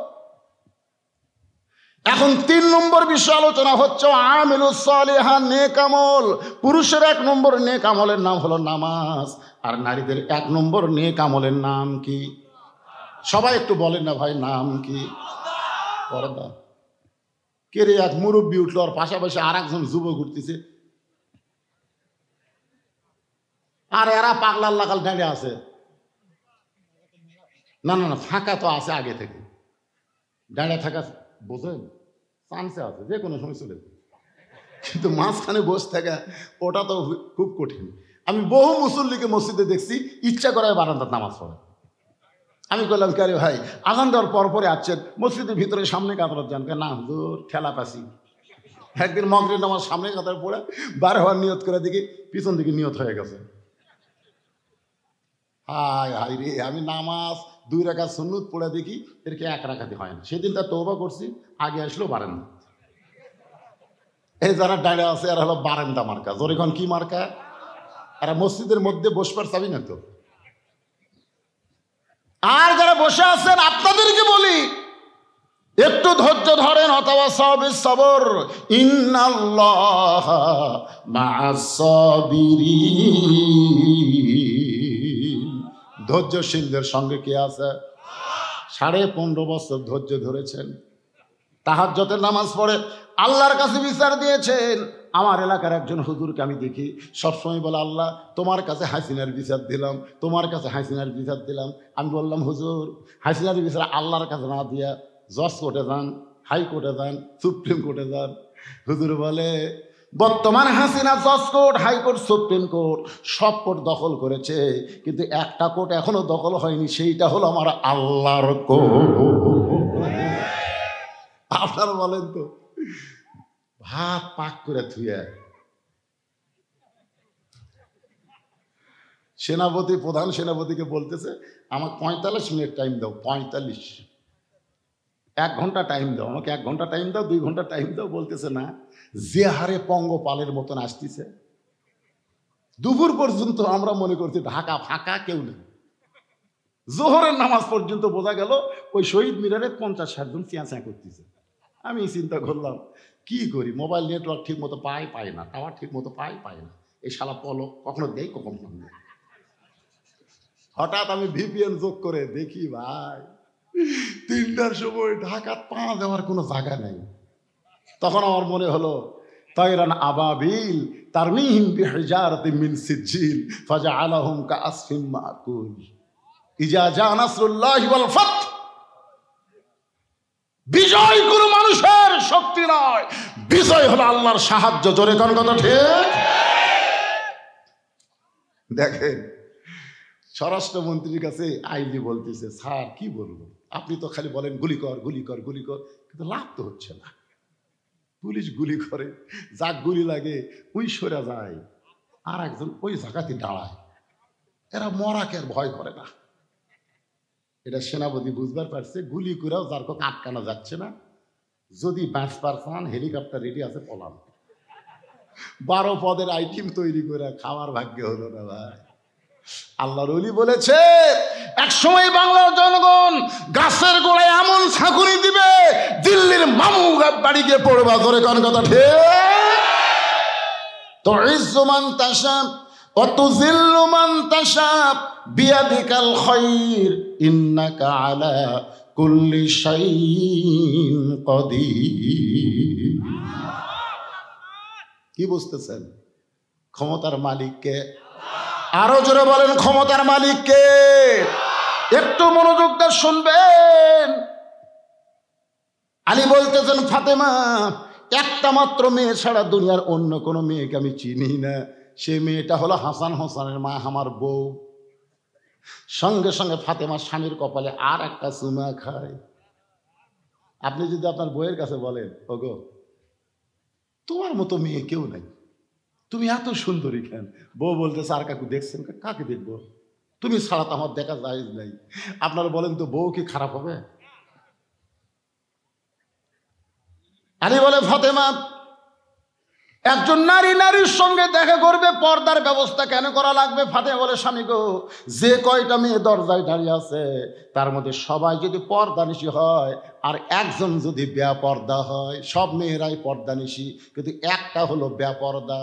এখন 3 নম্বর বিষয় আলোচনা হচ্ছে আমিলুস সালিহা, নেক আমল। পুরুষের 1 নম্বর নেক আমলের নাম হলো নামাজ, আর নারীদের 1 নম্বর নেক আমলের নাম কি? সবাই একটু বলেন না ভাই, নাম কি? পর্দা। কে রে? এক মুরব্বী উঠলো, আর পাশাপাশি আর একজন যুবক উঠতেছে, আর এরা পাগলার লাগাল দাঁড়িয়ে আছে। না না না, ফাঁকা তো আছে আগে থেকে, দাঁড়িয়ে থাকা বোঝেন চান্সে আছে, যে কোনো সময় চলে, কিন্তু মাঝখানে বসে থাকা ওটা তো খুব কঠিন। আমি বহু মুসল্লিকে মসজিদে দেখছি ইচ্ছা করে বারান্দার নামাজ পড়ে। আমি বললাম, কে ভাই আজান দেওয়ার পর পরে আসছেন মসজিদের ভিতরে, সামনে কাতার যান? না হুজুর ঠেলা পাসি। একদিন মাগরিব নামাজ সামনে কাতার পড়ে বার হওয়ার নিয়ত করে দেখি পিছন দিকে নিয়ত হয়ে গেছে। হায় হায় রে, আমি নামাজ 2 রাকাত সুন্নত পড়ে দেখি এরকে 1 রাকাতই হয় না। সেদিন তার তওবা করছি, আগে আসলো বারান্দা। এই যারা দাঁড়িয়ে আছে এরা হলো বারান্দা মার্কা। জোরেখন কি মার্কা? এরা মসজিদের মধ্যে বসবার চাবি না তো। আর যারা বসে আছেন আপনাদেরকে বলি, একটু ধৈর্য ধরেন। অথবা সাবির সবর, ইন্নাল্লাহা মা'আস সাবিরিন। ধৈর্যশীলদের সঙ্গে কে আছে? 15.5 বছর ধৈর্য ধরেছেন, তাহাজ্জুদের নামাজ পড়ে আল্লাহর কাছে বিচার দিয়েছেন। আমার এলাকার একজন হুজুরকে আমি দেখি সবসময় বলে, আল্লাহ তোমার কাছে হাসিনার বিচার দিলাম, তোমার কাছে হাসিনার বিচার দিলাম। আমি বললাম, হুজুর হাসিনার বিচার আল্লাহর কাছে না দিয়া জজ কোর্টে যান, হাইকোর্টে যান, সুপ্রিম কোর্টে যান। হুজুর বলে, বর্তমান হাসিনা জজ কোর্ট, হাইকোর্ট, সুপ্রিম কোর্ট সব কোর্ট দখল করেছে, কিন্তু একটা কোর্ট এখনো দখল হয়নি, সেইটা হলো আমার আল্লাহর কোর্ট। আপনারা বলেন তো, ভাত পাক করে থুয়ে সেনাপতি, প্রধান সেনাপতিকে বলতেছে, আমাকে 45 মিনিট টাইম দাও। 45, 1 ঘন্টা টাইম দাও আমাকে, 1 ঘন্টা টাইম দাও, 2 ঘন্টা টাইম দাও। বলতেছে না, যে হারে পঙ্গপালের মতন আসতেছে। দুপুর পর্যন্ত আমরা মনে করছি ঢাকা ফাঁকা, কেউ নেই। জোহরের নামাজ পর্যন্ত বোঝা গেল ওই শহীদ মিনারে 50-60 জন চেঁচা করতেছে। আমি চিন্তা করলাম কি করি, মোবাইল নেটওয়ার্ক ঠিক মতো পাই না, টাওয়ার ঠিক মতো পাই না। এই শালা পলো কখনো দেই কখনো না। হঠাৎ আমি ভিপিএন যোগ করে দেখি ভাই 3টার সময় ঢাকা পা দেওয়ার কোনো জায়গা নেই। তখন আমার মনে হলো, তায়রান আবাবিল তারমিহিম বিহিজারাতিন মিন সিজিল ফাজআলাহুম কাআসফিন মাকুল ইজা জা নাসরুল্লাহি ওয়াল ফাত। বিজয় কোনো মানুষের শক্তি নয়, বিজয় হলো আল্লাহর সাহায্য। জোরে কোন কথা ঠিক? দেখেন স্বরাষ্ট্রমন্ত্রীর কাছে আইজি বলতেছে, স্যার কি বলবো, আপনি তো খালি বলেন গুলি কর গুলি কর গুলি কর, কিন্তু লাভ তো হচ্ছে না। পুলিশ গুলি করে, যাক গুলি লাগে ওই সরে যায়, আর একজন ওই জায়গাতে দাঁড়ায়। এরা মরাকে আর ভয় করে না। এটা সেনাপতি বুঝবার পারছে, গুলি করেও যার কথা আটকানো যাচ্ছে না। যদি 5% হেলিকপ্টার রেডি আছে পলান। 12 পদের আইটেম তৈরি করে খাওয়ার ভাগ্য হলো না ভাই। আল্লাহর ওলি বলেছে, এক সময় বাংলার জনগণ গাছের গোড়ায় এমন ছাঁকুনি দিবে, দিল্লির মামু বাড়ি গিয়ে পড়বা। ধরে কোন কথা ঠিক? তো ইজ্জু মান তাশা ওয়া তুযিল্লু মান তাশা বিয়াদিকাল খায়র ইন্নাকা আলা কুল্লি শাইইন কাদির। কি বুঝতেছেন? ক্ষমতার মালিক কে? আরো জোরে বলেন, ক্ষমতার মালিক কে? একটু মনোযোগ দিয়ে শুনবেন। আলী বলতেছেন, ফাতেমা একটা মাত্র মেয়ে ছাড়া দুনিয়ার অন্য কোনো মেয়েকে আমি চিনি না, সে মেয়েটা হলো হাসান হোসেনের মা, আমার বউ। সঙ্গে সঙ্গে ফাতেমা স্বামীর কপালে আর একটা চুমা খায়। আপনি যদি আপনার বইয়ের কাছে বলেন, ওগো তোমার মতো মেয়ে কেউ নাই, তুমি এত সুন্দরী কেন? বউ বলতেছে, আর কাকু দেখছেন? কাকে দেখবো, তুমি ছাড়া তো আমার দেখা যায় নাই। আপনারা বলেন তো বউ কি খারাপ হবে? আলী বলে, ফাতেমা একজন নারীর সঙ্গে দেখা করবে, পর্দার ব্যবস্থা কেন করা লাগবে? ফাতেমা বলে, স্বামী গো, যে কয়টা মেয়ে দরজায় দাঁড়িয়ে আছে তার মধ্যে সবাই যদি পর্দানিশী হয় আর একজন যদি বেপর্দা হয়, সব মেয়েরাই পর্দানিশী, কিন্তু একটা হলো বেপর্দা।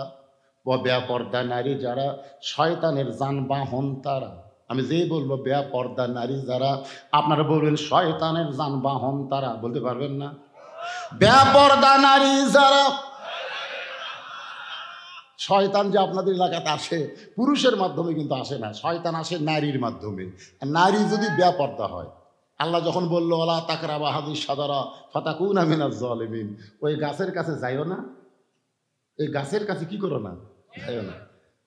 বেপর্দা নারী যারা শয়তানের যানবাহন তারা। আমি যেই বলবো বেপর্দা নারী যারা, আপনারা বলবেন শয়তানের যানবাহন তারা, বলতে পারবেন না? বেপর্দা নারী যারা, শয়তান যে আপনাদের এলাকাতে আসে পুরুষের মাধ্যমে কিন্তু আসে না, শয়তান আসে নারীর মাধ্যমে। নারী যদি বেপর্দা হয়, আল্লাহ যখন বললো ওয়ালা তাকরাবা হাদিস সাদারা ফাতাকুনা মিনাজ জালিমিন, ওই গাছের কাছে যাইও না, এই গাছের কাছে কি করো না, যাইও না।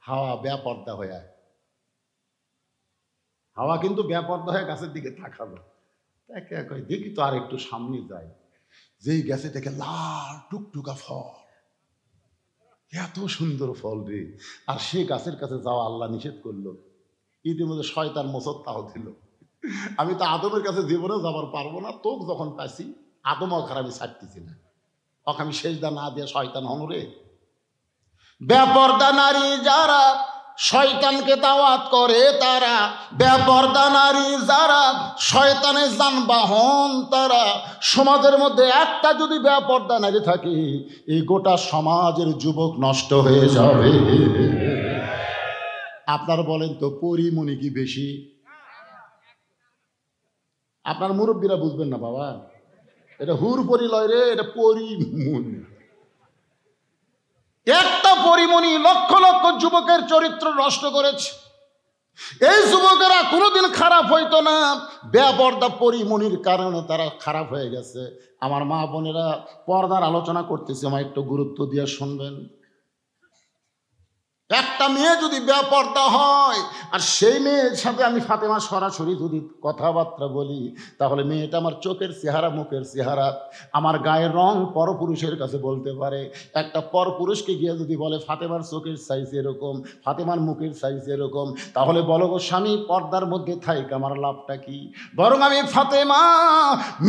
হাওয়া বেপর্দা হয়ে, হাওয়া কিন্তু বেপর্দা হয়ে গাছের দিকে তাকাবে, তাকে কয় দেখি তো আর একটু সামনে যাই, যেই গাছে থেকে লাল টুকটুকা ফল, এত সুন্দর ফল রে, আর সে গাছের কাছে যাওয়া আল্লাহ নিষেধ করলো। ইতিমধ্যে শয়তান মোসত্তাহ দিল, আমি তো আদমের কাছে জীবনে যাবার পারবো না, তোক যখন পাইছি আদম ওখানে আমি ছাড়তেছি না, ওকে আমি সেজদা না দিয়ে শয়তান হনরে। বেপর্দা নারী যারা শয়তানকে দাওয়াত করে তারা, বেপর্দা নারী যারা শয়তানের যানবাহন তারা। সমাজের মধ্যে একটা যদি বেপর্দা নারী থাকে, এই গোটা সমাজের যুবক নষ্ট হয়ে যাবে। আপনারা বলেন তো পরিমণি কি বেশি? আপনার মুরব্বীরা বুঝবেন না বাবা, এটা হুর পরিলয় রে, এটা পরিমণি। একটা পরিমণি লক্ষ লক্ষ যুবকের চরিত্র নষ্ট করেছে। এই যুবকেরা কোনোদিন খারাপ হইতো না, বেপর্দা পরিমণির কারণে তারা খারাপ হয়ে গেছে। আমার মা বোনেরা, পর্দার আলোচনা করতেছে, আমার একটু গুরুত্ব দিয়ে শুনবেন। একটা মেয়ে যদি বেপর্দা হয় আর সেই মেয়ের সাথে আমি ফাতেমা সরাসরি যদি কথাবার্তা বলি, তাহলে মেয়েটা আমার চোখের চেহারা, মুখের চেহারা, আমার গায়ের রং পরপুরুষের কাছে বলতে পারে। একটা পরপুরুষকে গিয়ে যদি বলে ফাতেমার চোখের সাইজ এরকম, ফাতেমার মুখের সাইজ এরকম, তাহলে বলো গো স্বামী, পর্দার মধ্যে থাইক আমার লাভটা কি? বরং আমি ফাতেমা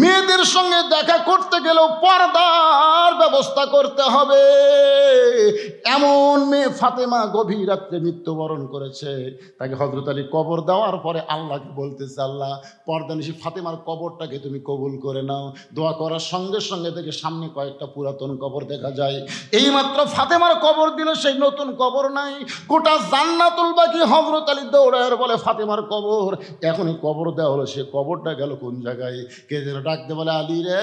মেয়েদের সঙ্গে দেখা করতে গেলেও পর্দার ব্যবস্থা করতে হবে। এমন মেয়ে ফাতেমা গভীর রাত্রে মৃত্যুবরণ করেছে, তাকে হযরত আলী কবর দেওয়ার পরে আল্লাহকে বলতেছে, আল্লাহ পর্দানিশী ফাতেমার কবরটাকে তুমি কবুল করে নাও। দোয়া করার সঙ্গে সঙ্গে থেকে সামনে কয়েকটা পুরাতন কবর দেখা যায়। এইমাত্র ফাতেমার কবর দিল, সেই নতুন কবর নাই, গোটা জান্নাতুল বাকি। হযরত আলী দৌড়ায় বলে ফাতেমার কবর, এখনই কবর দেওয়া হলো, সে কবরটা গেল কোন জায়গায়? কে যেন ডাকতে বলে, আলী রে,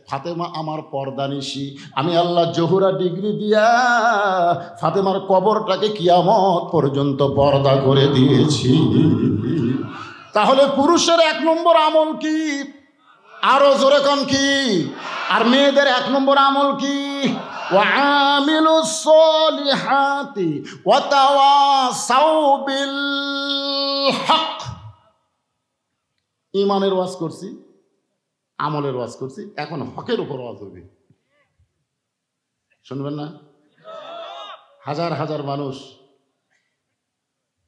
ফাতেমা আমার পর্দানিশী, আমি আল্লাহ জহুরা ডিগ্রি দিয়া ফাতেমার কবরটাকে কিয়ামত পর্যন্ত পর্দা করে দিয়েছি। তাহলে পুরুষের 1 নম্বর আমল কি? আরো জোরে কম কি? আর মেয়েদের 1 নম্বর আমল কি? ওয়ামিলুস সলিহাতি ওয়া তাওয়াসাউ বিল হক। ঈমানের ওয়াজ করছি, আমলের ওয়াজ করছি, এখন হকের উপর ওয়াজ হবে, শুনবেন না? হাজার হাজার মানুষ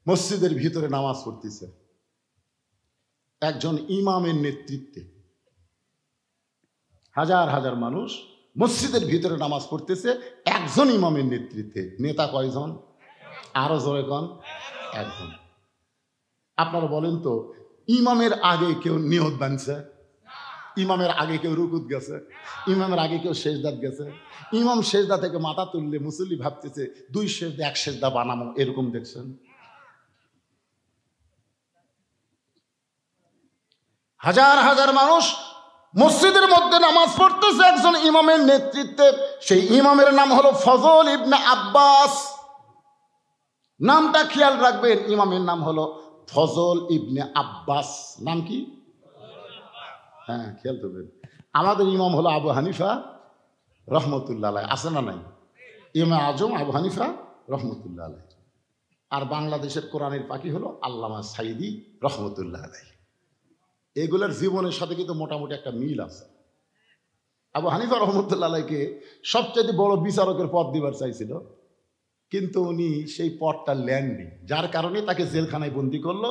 মসজিদের ভিতরে নামাজ পড়তেছে একজন ইমামের নেতৃত্বে। হাজার হাজার মানুষ মসজিদের ভিতরে নামাজ পড়তেছে একজন ইমামের নেতৃত্বে। নেতা কয়জন? আরো জোরে কন, একজন। আপনারা বলেন তো, ইমামের আগে কেউ নিয়ত বানছে? ইমামের আগে কেউ রুকুত গেছে? ইমামের আগে কেউ সেজদাত গেছে? ইমাম সেজদা থেকে মাথা তুললে মুসল্লি ভাবতেছে 2 সেজদা 1 সেজদা বানাবো, এরকম দেখছেন? হাজার হাজার মানুষ মসজিদের মধ্যে নামাজ পড়তেছে একজন ইমামের নেতৃত্বে। সেই ইমামের নাম হলো ফজল ইবনে আব্বাস। নামটা খেয়াল রাখবেন, ইমামের নাম হলো ফজল ইবনে আব্বাস। নাম কি? হ্যাঁ, খেয়াল করবেন। আমাদের ইমাম হলো আবু হানিফা রহমতুল্লাহ আলাইহি, আছে না নাই? ইমাম আজম আবু হানিফা রহমতুল্লাহ আলাইহি। আর বাংলাদেশের কোরআনের পাখি হলো আল্লামা সাইদি রহমতুল্লাহ আলাইহি। এগুলোর জীবনের সাথে কিন্তু মোটামুটি একটা মিল আছে। আবু হানিফা রহমতুল্লাহ আলাইকে সবচেয়ে বড় বিচারকের পদ দিবার চাইছিল, কিন্তু উনি সেই পদটা নেননি, যার কারণে তাকে জেলখানায় বন্দি করলো।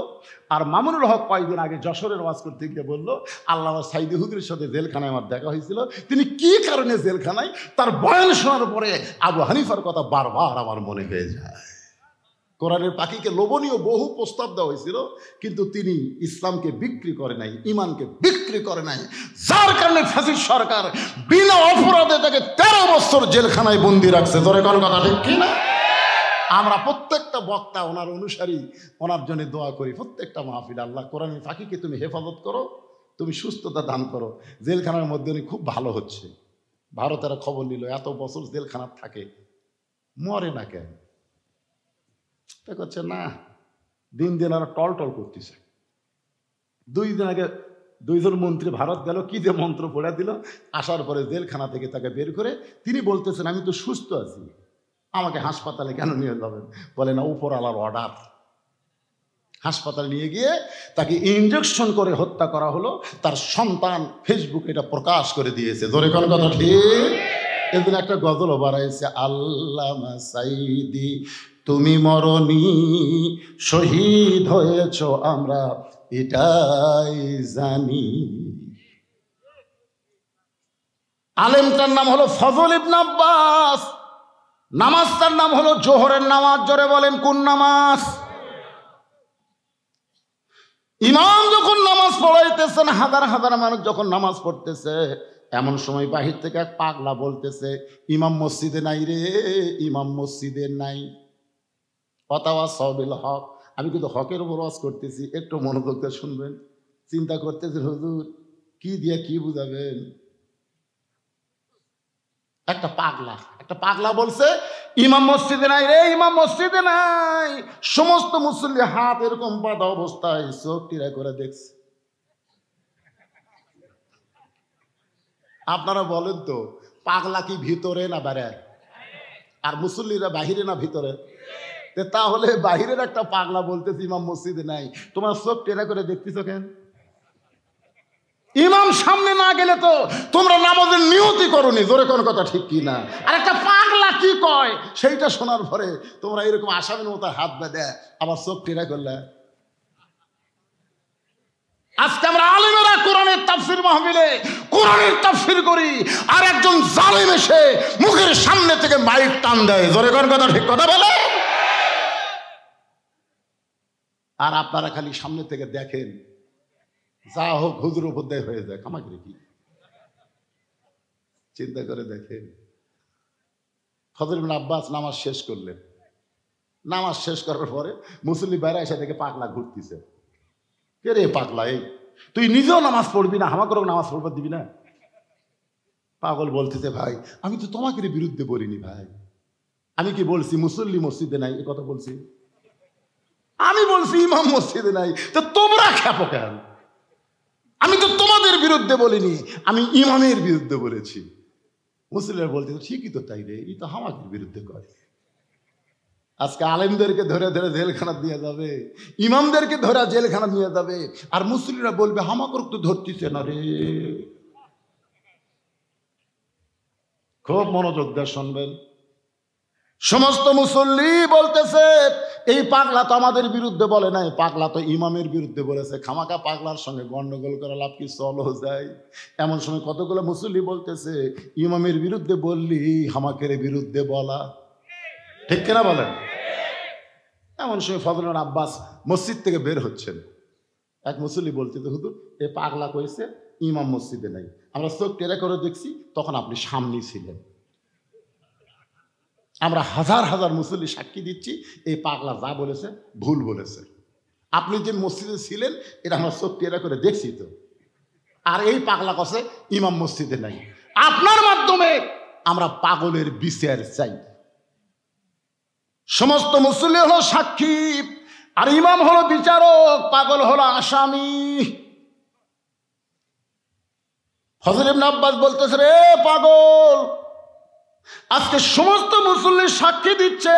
আর মামুনুল হক কয়েকদিন আগে যশোরের ওয়াজ করতে গিয়ে বলল, আল্লামা সাইদি হুজুরের সাথে জেলখানায় আমার দেখা হয়েছিল, তিনি কি কারণে জেলখানায়, তার বয়ান শোনার পরে আবু হানিফার কথা বারবার আমার মনে হয়ে যায়। কোরআনের পাখিকে লোভনীয় বহু প্রস্তাব দেওয়া হয়েছিল, কিন্তু তিনি ইসলামকে বিক্রি করে নাই, ইমানকে বিক্রি করে নাই, যার কারণে ফ্যাসিস্ট সরকার বিনা অপরাধে তাকে 13 বছর জেলখানায় বন্দি রাখছে। ধরে কোন কথা ঠিক কিনা? আমরা প্রত্যেকটা বক্তা ওনার অনুসারী, ওনার জন্য দোয়া করি। প্রত্যেকটা মাহফিল আল্লাহ কোরআনের পাখিকে তুমি হেফাজত করো, তুমি সুস্থতা দান করো। জেলখানার মধ্যে উনি খুব ভালো হচ্ছে। ভারতের খবর নিল এত বছর জেলখানার থাকে, মরে না কেন? করছে না, দিন দিন আর টল টল করতেছে। 2 দিন আগে 2 জন মন্ত্রী ভারত গেল, কি যে মন্ত্র পড়ে দিল, আসার পরে জেলখানা থেকে তাকে বের করে তিনি বলতেছেন, আমি তো সুস্থ আছি, আমাকে হাসপাতালে কেন নিয়ে যাবেন? বলে না, উপরওয়ালার অর্ডার। হাসপাতালে নিয়ে গিয়ে তাকে ইনজেকশন করে হত্যা করা হলো। তার সন্তান ফেসবুকে এটা প্রকাশ করে দিয়েছে। ধরে কোন কথা ঠিক? এদিন একটা গজলও বাড়াইছে, আল্লামা সাইদি তুমি মরনি, শহীদ হয়েছ আমরা এটাই জানি। আলেমটার নাম হলো ফজল ইবনে আব্বাস, নামাজটার নাম হলো জোহরের নামাজ। জোরে বলেন কোন নামাজ? ইমাম যখন নামাজ পড়াইতেছেন, হাজার হাজার মানুষ যখন নামাজ পড়তেছে, এমন সময় বাহির থেকে এক পাগলা বলতেছে, ইমাম মসজিদে নাই রে, ইমাম মসজিদে নাই। ফতাওয়া সাবিল হক, আমি কিন্তু হকের উপর ওয়াজ করতেছি, একটু মনোযোগ দিয়ে শুনবেন। চিন্তা করতেছেন হুজুর কি দিয়ে কি বুঝাবেন? একটা পাগলা বলছে, ইমাম মসজিদে নাই রে, ইমাম মসজিদে নাই। সমস্ত মুসল্লি হাত এরকম বাঁধা অবস্থায় চোখ টিরা করে দেখছে। আপনারা বলেন তো, পাগলা কি ভিতরে না বাইরে? আর মুসল্লিরা বাহিরে না ভিতরে? তাহলে বাহিরের একটা পাগলা বলতেছে ইমাম মসজিদে নাই, তোমার চোখ টেরা করে দেখতেছ কেন? ইমাম সামনে না গেলে তো তোমরা নামাজের নিয়তি করোনি। জোরে কোন কথা ঠিক কি না? আর একটা পাগলা কি কয় সেইটা শোনার পরে তোমরা এরকম আসামের মতো হাত বেঁধে আবার চোখ টেরা করলে। আজকে আমরা আলেমেরা কোরআনের তাফসীর মাহফিলে কোরআনের তাফসীর করি, আর একজন জালেম এসে মুখের সামনে থেকে মাইক টান দেয়। জোরে কোন কথা ঠিক কথা বলে। আর আপনারা খালি সামনে থেকে দেখেন, যা হোক হুজুর উপদেয় হয়ে যায়। আমাকে কি চিন্তা করে দেখেন। ফজল ইবনে আব্বাস নামাজ শেষ করলেন। নামাজ শেষ করার পরে মুসল্লি বাইরে এসে থেকে পাগলা ঘুরতেছে। কে রে পাগলা, এই তুই নিজেও নামাজ পড়বি না, আমাকেও নামাজ পড়বার দিবি না? পাগল বলতেছে, ভাই আমি তো তোমাকে বিরুদ্ধে বলিনি ভাই, আমি কি বলছি মুসল্লি মসজিদে নাই? এ কথা বলছি আমি, বলছি ইমাম মসজিদে নাই। তো তোমরা খেপো কেন? আমি তো তোমাদের বিরুদ্ধে বলিনি, আমি ইমামের বিরুদ্ধে বলেছি। মুসলিমরা বলতে ঠিকই তো তাই রে, এই তো আমাদের বিরুদ্ধে করে। আজকে আলেমদেরকে ধরে ধরে জেলখানা দিয়ে যাবে, ইমামদেরকে ধরে জেলখানা নিয়ে যাবে, আর মুসলিমরা বলবে আমাকে তো ধরতেছে না রে। খুব মনোযোগ দিয়ে শুনবেন। সমস্ত মুসল্লি বলতেছে, এই পাগলা তো আমাদের বিরুদ্ধে বলে নাই, পাগলা তো ইমামের বিরুদ্ধে বলেছে। খামাকা পাগলার সঙ্গে গন্ডগোল করে লাভ কি? চলো যায়। এমন সময় কতগুলো মুসল্লি বলতেছে, ইমামের বিরুদ্ধে বললি হামাকের বিরুদ্ধে বলা, ঠিক কিনা বলেন? এমন সময় ফজল ইবনে আব্বাস মসজিদ থেকে বের হচ্ছেন। এক মুসল্লি বলতেছে, হুজুর এ পাগলা কইছে ইমাম মসজিদে নাই, আমরা চোখ টেরা করে দেখছি, তখন আপনি সামনে ছিলেন। আমরা হাজার হাজার মুসল্লি সাক্ষী দিচ্ছি, এই পাগলা যা বলেছে ভুল বলেছে। আপনি যে মসজিদে ছিলেন এটা আমরা চোখ টেরা করে দেখছি তো। আর এই পাগলা কছে ইমাম মসজিদে নাই। আপনার মাধ্যমে আমরা পাগলের বিচার চাই। সমস্ত মুসল্লি হলো সাক্ষী, আর ইমাম হলো বিচারক, পাগল হলো আসামি। ফজল ইবনে আব্বাস বলতেছে, রে পাগল, আজকে সমস্ত মুসল্লি সাক্ষী দিচ্ছে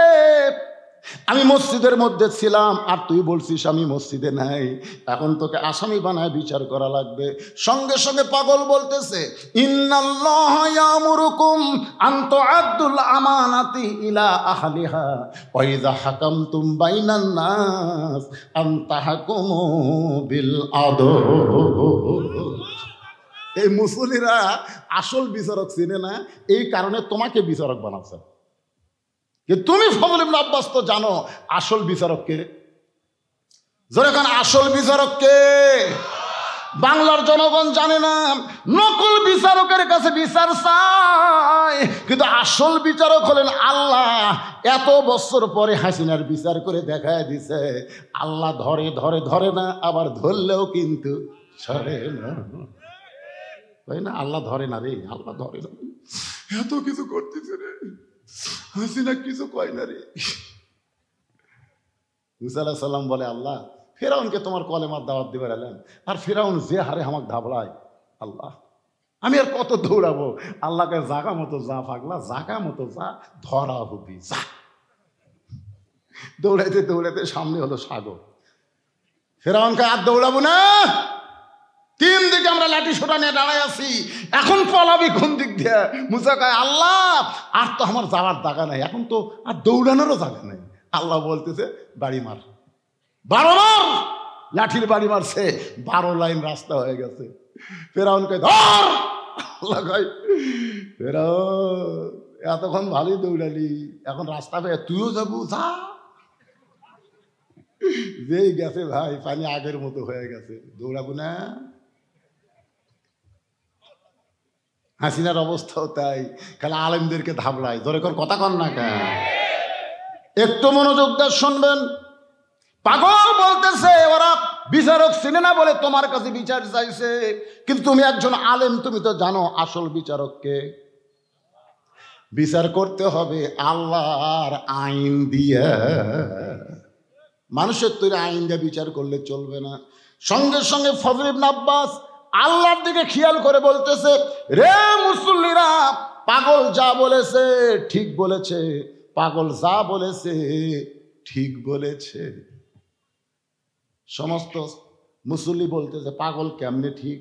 আমি মসজিদের মধ্যে ছিলাম আর তুই বলছিস আমি মসজিদে নাই, এখন তোকে আসামি বানায় বিচার করা লাগবে। সঙ্গে সঙ্গে পাগল বলতেছে, ইন্নাল্লাহা ইয়ামুরুকুম আন তুআদ্দুল আমানাতি ইলা আহলিহা ওয়া ইযা হাকামতুম বাইনান নাস আন তাহকুমু বিল আদল। এই মুসল্লিরা আসল বিচারক চিনে না, এই কারণে তোমাকে বিচারক বানাচ্ছে। তুমি ফজল ইবনে আব্বাস তো জানো আসল বিচারক কে? যখন আসল বিচারক কে বাংলার জনগণ জানে না, নকল বিচারকের কাছে বিচার চায়, কিন্তু আসল বিচারক হলেন আল্লাহ। এত বছর পরে হাসিনার বিচার করে দেখায় দিছে আল্লাহ ধরে ধরে ধরে না, আবার ধরলেও কিন্তু ছাড়ে না, তাই না? আল্লাহ ধরে না রে, আল্লাহ ধরে না, এত কিছু করতেছে রে, হাসিনা কিছু কয় না রে। মুসা আলাইহিস সালাম বলে, আল্লাহ ফেরাউনকে তোমার কলেমার দাওয়াত দিবার এলেন, আর ফেরাউন যে হারে আমাকে ধাবলায়, আল্লাহ আমি আর কত দৌড়াবো? আল্লাহকে জাগা মতো যা পাগলা, জাগা মতো যা, ধরা হবি যা। দৌড়াইতে দৌড়াইতে সামনে হলো সাগর। ফেরাউনকে আর দৌড়াবো না, তিন দিকে আমরা লাঠি সোটা নিয়ে দাঁড়ায় আছি, এখন পলাবি কোন দিক দিয়ে? মুসা কয়, আল্লাহ আর তো আমার যাওয়ার জায়গা নাই, এখন তো আর দৌড়ানোরও জায়গা নাই। আল্লাহ বলতেছে, বাড়ি মার, 12 মার। লাঠির বাড়ি মারছে, 12 লাইন রাস্তা হয়ে গেছে। ফেরাউন কয়, ধর। আল্লাহ কয়, ফেরাউন এতক্ষণ ভালোই দৌড়ালি, এখন রাস্তা পেয়ে তুইও যাবো, যা। যেই গেছে ভাই, পানি আগের মতো হয়ে গেছে, দৌড়াবো না। হাসিনার অবস্থাও তাই, খালি আলেমদেরকে ধাবলায়, ধরে কর কথা কন না কেন? একটু মনোযোগ দিয়ে শুনবেন। পাগল বলতেছে ওরা বিচারক চিনে না বলে তোমার কাছে বিচার চাইছে, কিন্তু তুমি একজন আলেম, তুমি তো জানো আসল বিচারককে। বিচার করতে হবে আল্লাহর আইন দিয়ে, মানুষের তৈরি আইন দিয়ে বিচার করলে চলবে না। সঙ্গে সঙ্গে ফজল ইবনে আব্বাস আল্লাহর দিকে খেয়াল করে বলতেছে, রে মুসল্লিরা, পাগল যা বলেছে ঠিক বলেছে, পাগল যা বলেছে ঠিক বলেছে। সমস্ত মুসল্লি বলতেছে, পাগল কেমনে ঠিক?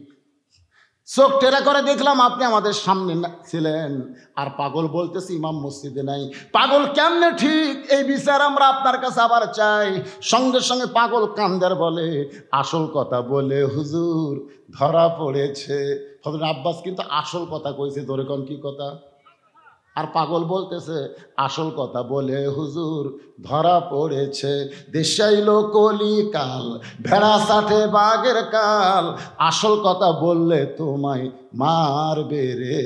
চোখ টেরা করে দেখলাম আপনি আমাদের সামনে ছিলেন, আর পাগল বলতেছে ইমাম মসজিদে নাই, পাগল কেমনে ঠিক? এই বিচার আমরা আপনার কাছে আবার চাই। সঙ্গে সঙ্গে পাগল কান্দার বলে, আসল কথা বলে হুজুর ধরা পড়েছে। ফজল আব্বাস কিন্তু আসল কথা কইছে, ধরে কোন কি কথা? আর পাগল বলতেছে, আসল কথা বলে হুজুর ধরা পড়েছে, দেশাইল কলিকাল, ভেড়া সাথে বাঘের কাল, আসল কথা বললে তোমায় মারবে রে,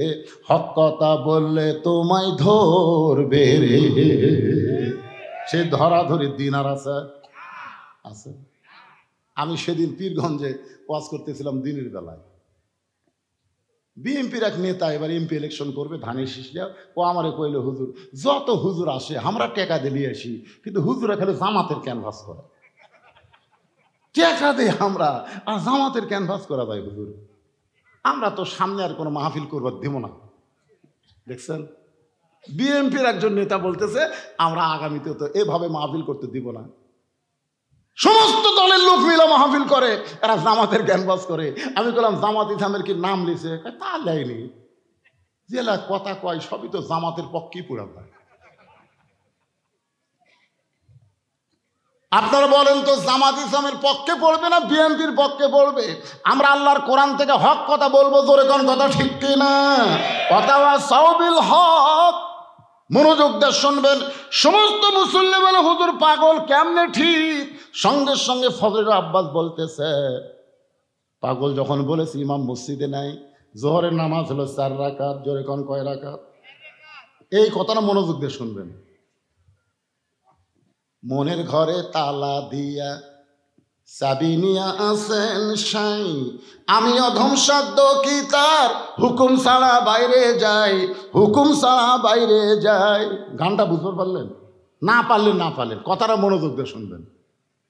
হক কথা বললে তোমায় ধরবে রে। সে ধরাধরি দিন আর আছে আছে। আমি সেদিন পীরগঞ্জে ওয়াজ করতেছিলাম দিনের বেলায়। বিএনপির এক নেতা এবার এমপি ইলেকশন করবে, ধানের শীষরা, ও আমারে কইল, হুজুর যত হুজুর আসে আমরা টেকা দিয়ে আসি, কিন্তু হুজুরা খালি জামাতের ক্যানভাস করে, টেকা দিয়ে আমরা আর জামাতের ক্যানভাস করা যায় হুজুর, আমরা তো সামনে আর কোনো মাহফিল করবার দেব না। দেখছেন, বিএনপির একজন নেতা বলতেছে আমরা আগামীতে তো এভাবে মাহফিল করতে দিব না। সমস্ত দলের লোক মিলে মাহফিল করে, এরা জামাতের ক্যানভাস করে। আমি বললাম, জামাত ইসলামের কি নাম লিছে? তা দেয়নি, জেলা কথা কয় সবই তো জামাতের পক্ষেই পুরা হয়। আপনারা বলেন তো, জামাত ইসলামের পক্ষে পড়বে না বিএনপির পক্ষে পড়বে? আমরা আল্লাহর কোরআন থেকে হক কথা বলবো, জোরে কোন কথা ঠিক কিনা? কথা সাউবিল হক, মনোযোগ দিয়ে শুনবেন। সমস্ত মুসল্লি বলে, হুজুর পাগল কেমনে ঠিক? সঙ্গে সঙ্গে ফজল আব্বাস বলতেছে, পাগল যখন বলেছে ইমাম মসজিদে নাই, জোহরের নামাজ হলো 4 রাকাত, জোরে কোন কয় রাকাত? এই কথাটা মনোযোগ দিয়ে শুনবেন। মনের ঘরে তালা দিয়া চাবি নিয়া আসেন সাই, আমি অধম সাধ্য কি তার হুকুম ছাড়া বাইরে যাই, হুকুম ছাড়া বাইরে যাই। গানটা বুঝতে পারলেন? না পারলেন না পারলেন, কথাটা মনোযোগ দিয়ে শুনবেন।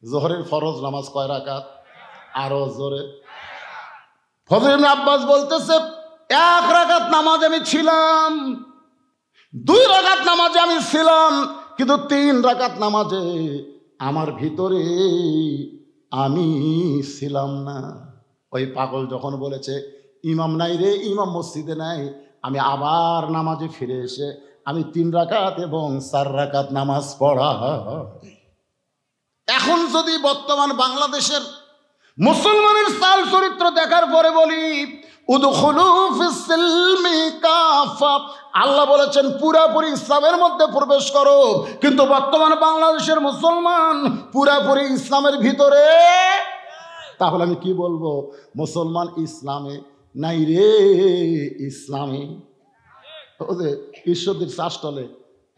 জোহরের ফরজ নামাজ কয় রাকাত? আরো জোরে। ফজল ইবনে আব্বাস বলতেছে, 1 রাকাত নামাজ আমি ছিলাম, 2 রাকাত নামাজে আমি ছিলাম, কিন্তু 3 রাকাত নামাজে আমার ভিতরে আমি ছিলাম না। ওই পাগল যখন বলেছে ইমাম নাই রে, ইমাম মসজিদে নাই, আমি আবার নামাজে ফিরে এসে আমি 3 রাকাত এবং 4 রাকাত নামাজ পড়া। এখন যদি বর্তমান বাংলাদেশের মুসলমানের চাল চরিত্র দেখার পরে বলি উদখুলু ফিস-সিলমি কাফা, আল্লাহ বলেছেন পুরাপুরি ইসলামের মধ্যে প্রবেশ করো, কিন্তু বর্তমান বাংলাদেশের মুসলমান পুরাপুরি ইসলামের ভিতরে। তাহলে আমি কি বলবো? মুসলমান ইসলামে নাই রে, ইসলামে। ওদের ঈশ্বরদের চাষটলে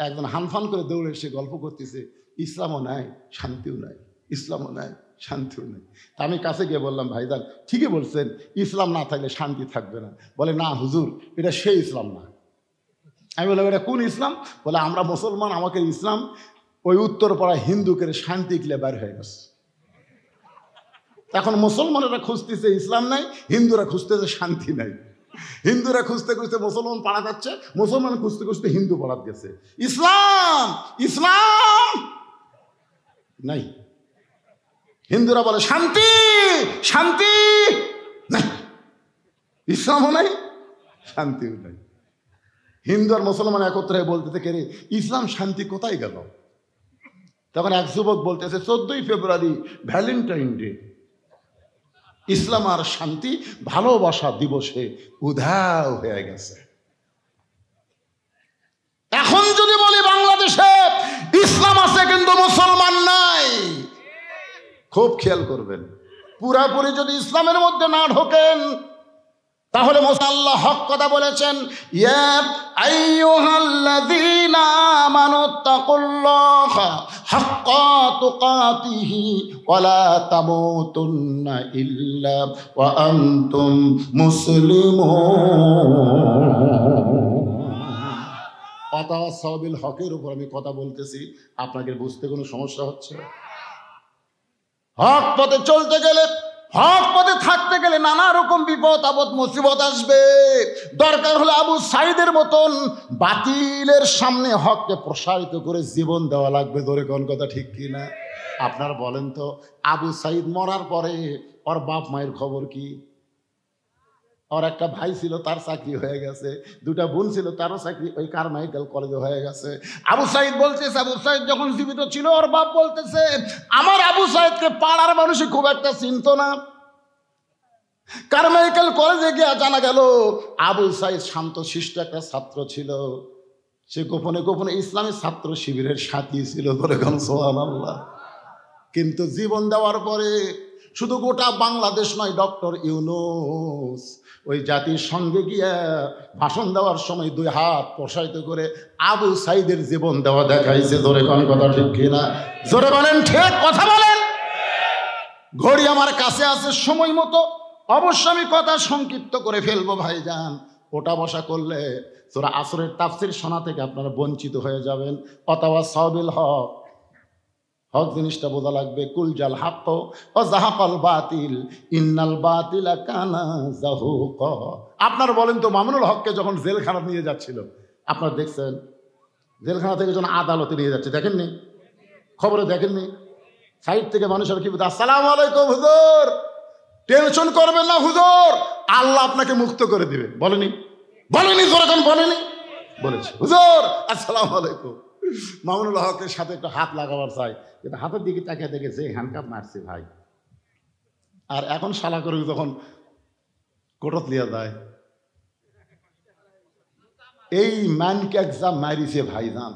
একজন হানফান করে দৌড়ে এসে গল্প করতেছে, ইসলামও নাই শান্তিও নাই, ইসলামও নাই শান্তিও নেই। তা আমি কাছে গিয়ে বললাম, ভাইজান ঠিকই বলছেন, ইসলাম না থাকলে শান্তি থাকবে না। বলে না হুজুর, এটা সেই ইসলাম না। আমি বললাম এটা কোন ইসলাম? বলে আমরা মুসলমান, আমাকে ইসলাম ওই উত্তরপাড়া হিন্দুকে শান্তি গিলে বের হয়ে গেছে। এখন মুসলমানেরা খুঁজতেছে ইসলাম নাই, হিন্দুরা খুঁজতেছে শান্তি নাই। হিন্দুরা খুঁজতে খুঁজতে মুসলমান পাড়া যাচ্ছে, মুসলমান খুঁজতে খুঁজতে হিন্দু পাড়াত গেছে। ইসলাম ইসলাম নাই। হিন্দুরা বলে শান্তি শান্তি নাই, ইসলামও নাই শান্তিও নাই। হিন্দু আর মুসলমান একত্রে বলতেছে কে রে ইসলাম শান্তি কোথায় গেল? তখন এক যুবক বলতেছে 14ই ফেব্রুয়ারি ভ্যালেন্টাইন ডে, ইসলাম আর শান্তি ভালোবাসা দিবসে উধাও হয়ে গেছে। এখন যদি বলি বাংলাদেশে ইসলাম আছে কিন্তু মুসলমান নাই, খুব খেয়াল করবেন, পুরাপুরি যদি ইসলামের মধ্যে না ঢোকেন তাহলে আল্লাহ হক কথা বলেছেন, ইয়া আইয়ুহাল্লাযীনা আমানুত্তাকুল্লাহা হাক্কা তুকাতিহি ওয়া লা তামুতুন্না ইল্লা ওয়া আনতুম মুসলিমুন। ওয়াতাওয়াসাউ বিল হকের উপর আমি কথা বলতেছি, আপনাদের বুঝতে কোনো সমস্যা হচ্ছে? হক পথে চলতে গেলে, হক পথে থাকতে গেলে নানা রকম বিপদ আপদ মুসিবত আসবে। দরকার হলে আবু সাইদের মতন বাতিলের সামনে হককে প্রসারিত করে জীবন দেওয়া লাগবে। ধরে কোন কথা ঠিক কি না? আপনারা বলেন তো, আবু সাইদ মরার পরে ওর বাপ মায়ের খবর কি? ওর একটা ভাই ছিল, তার চাকরি হয়ে গেছে, 2টা বোন ছিল, তারও চাকরি ওই কারমাইকেল কলেজে হয়ে গেছে। আবু সাইদ বলতেছে, আবু সাইদ যখন জীবিত ছিল ওর বাপ বলতেছে আমার আবু সাইদকে পাড়ার মানুষই খুব একটা চিনত না। কারমাইকেল কলেজে গিয়ে জানা গেল আবু সাইদ শান্ত শিষ্ট একটা ছাত্র ছিল, সে গোপনে গোপনে ইসলামী ছাত্র শিবিরের সাথী ছিল। ধরে কোন সুবহানাল্লাহ। কিন্তু জীবন দেওয়ার পরে শুধু গোটা বাংলাদেশ নয়, ডক্টর ইউনূস ওই জাতির সঙ্গে গিয়া ভাষণ দেওয়ার সময় 2 হাত প্রসারিত করে আবু সাইদের জীবন দেওয়া দেখাইছে। ধরে কোন কথা ঠিক কিনা? জোরে বলেন, ঠিক কথা বলেন। ঘড়ি আমার কাছে আছে, সময় মতো অবশ্য আমি কথা সংক্ষিপ্ত করে ফেলবো ভাইজান। ওটা বসা করলে সূরা আসরের তাফসীর শোনা থেকে আপনারা বঞ্চিত হয়ে যাবেন। ওয়াতাওয়াসাউ বিল হক, হক জিনিসটা বোঝা লাগবে। কুল জাল হাক্ক ওয়া যাহাকাল বাতিল ইন্নাল বাতিলা কানা যাহুকা। আপনারা বলেন তো, মামুনুল হককে যখন জেলখানা নিয়ে যাচ্ছিল, আপনারা দেখছেন? জেলখানা থেকে যখন আদালতে নিয়ে যাচ্ছে, দেখেননি? খবরে দেখেননি? সাইড থেকে মানুষের কি বলতে, আসসালামু আলাইকুম হুজুর, টেনশন করবেন না হুজুর, আল্লাহ আপনাকে মুক্ত করে দিবে। বলেনি? বলেনি? যখন বলেনি, বলেছে হুজুর আসসালামু আলাইকুম। মামুনুল হকের সাথে একটু হাত লাগাবার চাই, কিন্তু হাতের দিকে তাকিয়ে দেখেছে হ্যান্ডকাপ মারছে ভাই। আর এখন শালা করে যখন কোটত লিয়া যায়, এই ম্যানকে একজাম মারিছে ভাইজান,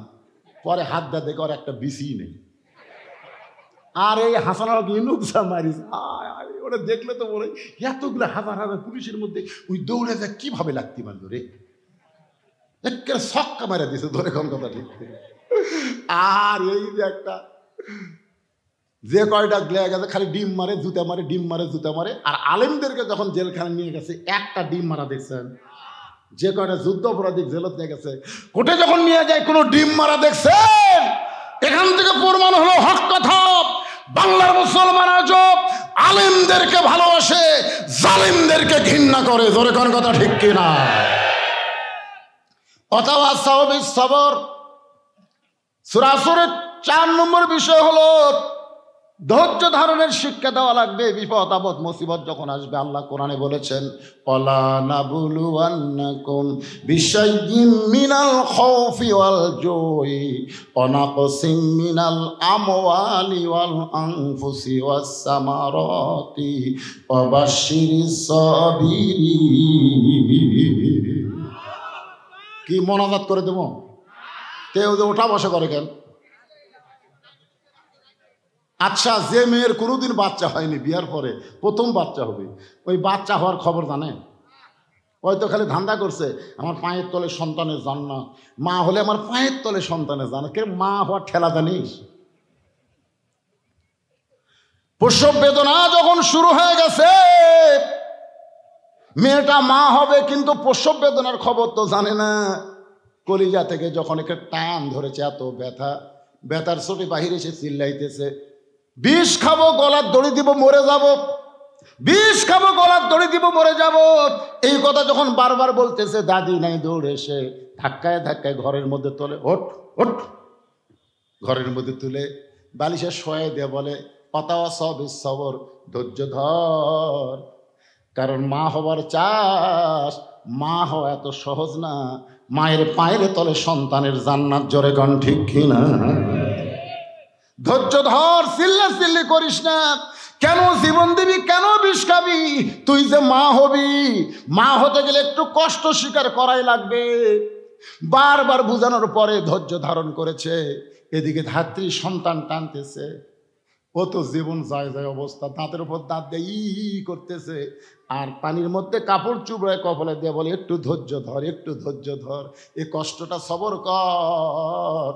পরে হাত দা দেখে আর একটা বিসি নেই। আর এই হাসান ইনুকসা মারিছে, ওটা দেখলে তো বলে এতগুলো হাজার হাজার পুলিশের মধ্যে ওই দৌড়ে যা কিভাবে লাগতে পারল রে, একেবারে ছক্কা মারা দিছে। ধরে কোন কথা ঠিক। আর এই যে একটা যে কয়টা লেগে গেছে খালি ডিম মারে জুতা মারে, ডিম মারে জুতা মারে। আর আলেমদেরকে যখন জেলখানে নিয়ে গেছে একটা ডিম মারা দেখছেন? যে কয়টা যুদ্ধ অপরাধী জেলত নিয়ে গেছে, কোর্টে যখন নিয়ে যায় কোনো ডিম মারা দেখছেন? এখান থেকে প্রমাণ হলো হক কথা। বাংলার মুসলমান আজও আলেমদেরকে ভালোবাসে, জালেমদেরকে ঘৃণা করে। জোরে কোন কথা ঠিক কিনা? ওয়াতাওয়াসাউ বিস সবর, সূরা আসরের 4 নম্বর বিষয় হলো ধৈর্য ধারণের শিক্ষা দেওয়া লাগবে। বিপদ আপদ মুসিবত যখন আসবে, আল্লাহ কোরআনে বলেছেন ওয়ালা নাবলুওয়ান্নাকুম বিশাইয়্যিম মিনাল খাউফি ওয়াল জুই ওয়া নাকসিম মিনাল আমওয়ালি ওয়াল আনফুসি ওয়াস সামারাতি ওয়া বাশশিরিস সাবিরিন। কি মোনাজাত করে দেব? কেউ যে ওঠা বসা করে কেন? আচ্ছা, যে মেয়ের কোনোদিন বাচ্চা হয়নি, বিয়ার পরে প্রথম বাচ্চা হবে, ওই বাচ্চা হওয়ার খবর জানে? হয়তো খালি ধান্দা করছে আমার পায়ের তলে সন্তানের জান্নাত, মা হলে আমার পায়ের তলে সন্তানের জান্নাত। কে মা হওয়ার ঠেলা জানিস? প্রসব বেদনা যখন শুরু হয়ে গেছে, মেয়েটা মা হবে কিন্তু প্রসব বেদনার খবর তো জানে না। কলিজা থেকে যখন একে টান ধরেছে, এত ব্যথা, ব্যথার চোটে বাহিরে এসে চিল্লাইতেছে বিষ খাবো, গলার দড়ি দিব, মরে যাব, বিষ খাবো, গলার দড়ি দিব, মরে যাব। এই কথা যখন বারবার বলতেছে, দাদি নাই দৌড়ে এসে ধাক্কায় ধাক্কায় ঘরের মধ্যে তোলে, ওঠ ওঠ, ঘরের মধ্যে তুলে বালিশে শোয়ে দিয়ে বলে পাতাওয়া সব সবর, ধৈর্য ধর, কারণ মা হবার চাস, মা হওয়া এত সহজ না। মায়ের পায়ের তলে সন্তানের জান্নাত, জোরে গান ঠিক কিনা? ধৈর্য ধর, চিল্লা চিল্লি করিস না। কেন জীবন দিবি, কেন বিষ খাবি? তুই যে মা হবি, মা হতে গেলে একটু কষ্ট স্বীকার করাই লাগবে। বারবার বুঝানোর পরে ধৈর্য ধারণ করেছে। এদিকে ধাত্রী সন্তান টানতেছে, ও তো জীবন যায় যায় অবস্থা, দাঁতের উপর দাঁত দিয়ে ই করতেছে, আর পানির মধ্যে কাপড় চুবড়ায় কপালে দিয়ে বলে একটু ধৈর্য ধর, একটু ধৈর্য ধর, এই কষ্টটা সবর কর।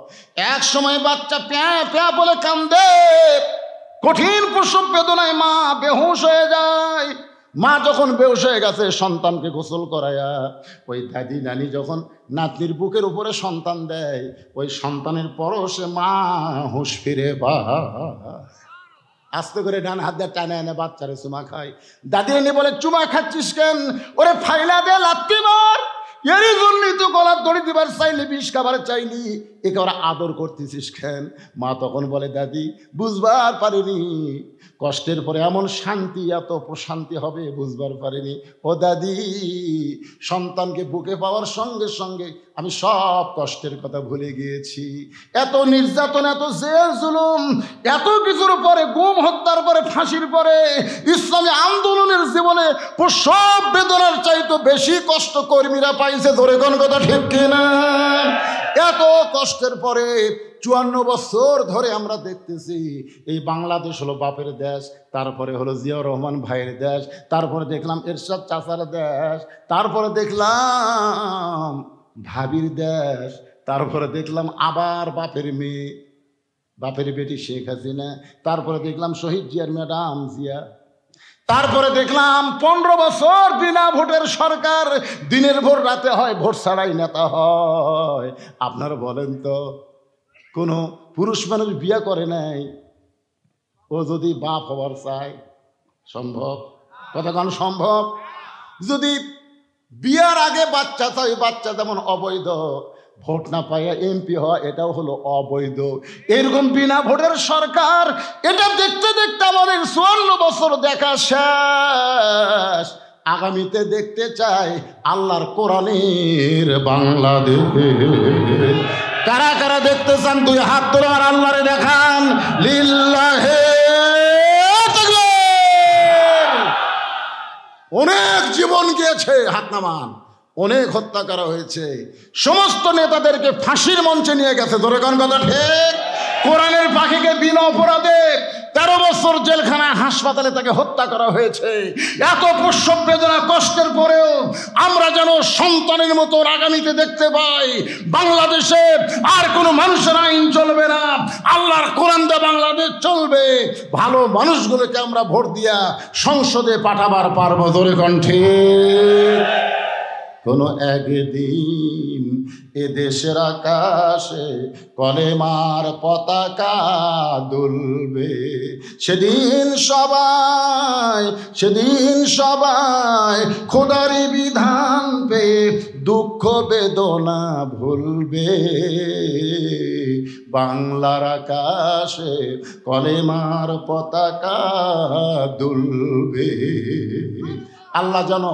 এক সময় বাচ্চা প্যা প্যা বলে কান্দে, কঠিন প্রসব বেদনায় মা বেহুশ হয়ে যায়। মা যখন বেহুশ হয়ে গেছে, সন্তানকে গোসল করায়া ওই দাদি নানি যখন নাতনির বুকের উপরে সন্তান দেয়, ওই সন্তানের পরশে মা হুঁশ ফিরে বা আস্তে করে ডান হাত দিয়ে টানে এনে বাচ্চারে চুমা খায়। দাদি এনে বলে চুমা খাচ্ছিস কেন? ওরে ফাইলা দে, লাত্তি মার, এরই জন্যই তো গলার দড়ি দিবার চাইলি, বিষ খাবার চাইলি, একে ওরা আদর করতেছিস কেন? মা তখন বলে দাদি বুঝবার পারিনি, কষ্টের পরে এমন শান্তি, এত প্রশান্তি হবে বুঝবার পারিনি। ও দাদি, সন্তানকে বুকে পাওয়ার সঙ্গে সঙ্গে আমি সব কষ্টের কথা ভুলে গিয়েছি। এত নির্যাতন, এত জেল জুলুম, এত কিছুর পরে, গুম হত্যার পরে, ফাঁসির পরে, ইসলামী আন্দোলনের জীবনে প্রসব বেদনার চাইতে বেশি কষ্ট কর্মীরা পাইছে। ধরে কোন কথা ঠিক কিনা? এত কষ্টের পরে 54 বছর ধরে আমরা দেখতেছি এই বাংলাদেশ হলো বাপের দেশ, তারপরে হলো জিয়াউর রহমান ভাইয়ের দেশ, তারপরে দেখলাম এরশাদ চাচার দেশ, তারপরে দেখলাম ভাবির দেশ, তারপরে দেখলাম আবার বাপের মেয়ে, বাপের বেটি শেখ হাসিনা, তারপরে দেখলাম শহীদ জিয়ার ম্যাডাম জিয়া, তারপরে দেখলাম 15 বছর বিনা ভোটের সরকার, দিনের ভোট রাতে হয়, ভোট ছাড়াই নেতা হয়। আপনারা বলেন তো, কোনো পুরুষ মানুষ বিয়ে করে নাই, ও যদি বাপ হবার চায় সম্ভব? কথা কোন সম্ভব? যদি বিয়ার আগে বাচ্চা চাই, বাচ্চা যেমন অবৈধ, ভোট না পাইয়া এমপি হওয়া এটাও হলো অবৈধ। এরকম বিনা ভোটের সরকার, এটা দেখতে দেখতে আমাদের 54 বছর দেখা শেষ। আগামীতে দেখতে চাই আল্লাহর কোরআনের বাংলাদেশ। কারা কারা দেখতে চান? 2 হাত তুলে আর আল্লাহরে দেখান। লিল্লাহে তাকবীর। অনেক জীবন গিয়েছে, হাত নামান। অনেক হত্যা করা হয়েছে, সমস্ত নেতাদেরকে ফাঁসির মঞ্চে নিয়ে গেছে। ধরে কোন কথা ঠিক? কোরআনের পাখিকে বিনা অপরাধে 13 বছর জেলখানায়, হাসপাতালে তাকে হত্যা করা হয়েছে। এত প্রসব বেদনা কষ্টের পরেও আমরা যেন সন্তানের মতো আগামীতে দেখতে পাই বাংলাদেশে আর কোনো মানুষের আইন চলবে না, আল্লাহর কোরআন দিয়ে বাংলাদেশ চলবে। ভালো মানুষগুলোকে আমরা ভোট দিয়া সংসদে পাঠাবার পারবো। ধরে কণ্ঠে কোনো একদিন এ দেশের আকাশে কলেমার পতাকা দুলবে। সেদিন সবাই খোদারি বিধান পেয়ে দুঃখ বেদনা ভুলবে। বাংলার আকাশে কলেমার পতাকা দুলবে। আল্লাহ যেন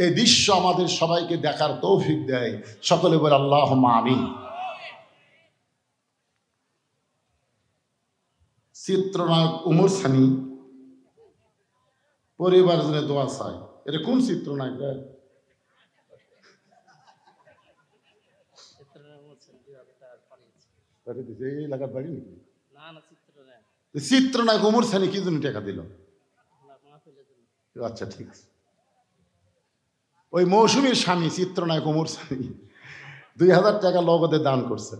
এই দৃশ্য আমাদের সবাইকে দেখার তৌফিক দেয়। সকলে বলে আল্লাহুম্মা আমিন। চিত্রনায়ক উমর সানি পরিবার জন্য দোয়া চাই। এটা কোন চিত্রনায়ক? এই এলাকার বাড়ি নাকি? চিত্রনায়ক উমর সানি কি জন্য টাকা দিল? আচ্ছা ঠিক আছে। ওই মৌসুমীর স্বামী চিত্রনায়ক উমর সানি 2000 টাকা নগদে দান করছে।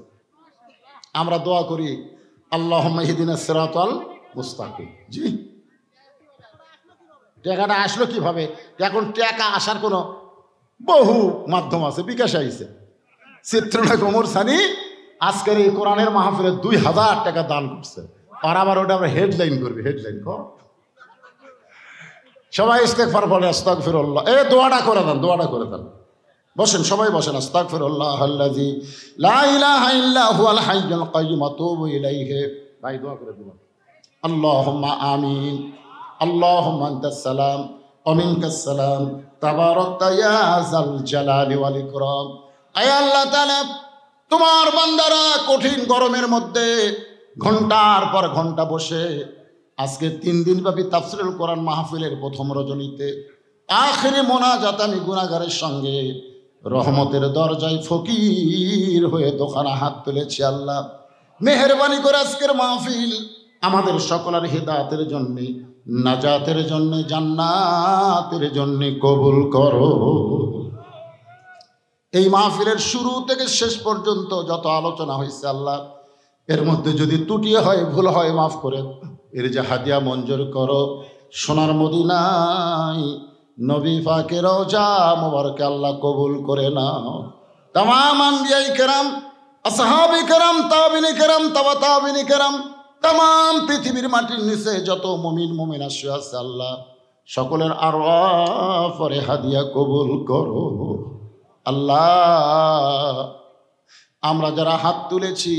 আমরা দোয়া করি আল্লাহুম্মা ইহদিনাস সিরাতাল মুস্তাকিম। জি, টাকাটা আসলো কিভাবে? এখন টাকা আসার কোনো বহু মাধ্যম আছে, বিকাশ আইছে। চিত্রনায়ক উমর সানি আজকের এই কোরআনের মাহফিলে 2000 টাকা দান করছে। আর আবার ওটা আমরা হেডলাইন করবি, হেডলাইন কর। সবাই ইস্তেগফার বলে আস্তাগফিরুল্লাহ। এই দোয়াটা করে দেন। বসেন, সবাই বসেন। আস্তাগফিরুল্লাহাল্লাযী লা ইলাহা ইল্লা হুয়াল হাইয়ুল কাইয়্যুম আতুবু ইলাইহি। ভাই দোয়া করে দিন। আল্লাহুম্মা আমিন। আল্লাহুম্মা আনতাস সালাম ওয়া মিনকাস সালাম তাবারাকতা ইয়া যাল জালালি ওয়াল ইকরাম। আয় আল্লাহ তাআলা, তোমার বান্দারা কঠিন গরমের মধ্যে ঘন্টার পর ঘন্টা বসে আজকে 3 দিন ব্যাপী তাফসীরুল কোরআন মাহফিলের প্রথম রজনীতে আখিরি মোনাজাত আমি গুনাহগারের সঙ্গে রহমতের দরজায় ফকির হয়ে দোকানে হাত তুলেছি। আল্লাহ মেহেরবানি করে আজকের মাহফিল আমাদের সকলের হিদায়াতের জন্য, নাজাতের জন্য, জান্নাতের জন্য কবুল করো। এই মাহফিলের শুরু থেকে শেষ পর্যন্ত যত আলোচনা হয়েছে আল্লাহ, এর মধ্যে যদি ত্রুটি হয়, ভুল হয়, মাফ করে এর যে হাদিয়া মঞ্জুর করো। সোনার মদিনায় নবী পাকের রওজা মুবারকে আল্লাহ কবুল করে নাও। तमाम আম্বিয়া কেরাম, আসহাবে কেরাম, তাবিনে কেরাম, তাবিনে কেরাম, तमाम পৃথিবীর মাটির নিচে যত মুমিন মুমিনা শুয়ে আছে আল্লাহ, সকলের আরওয়াহ পরে হাদিয়া কবুল করো। আল্লাহ আমরা যারা হাত তুলেছি,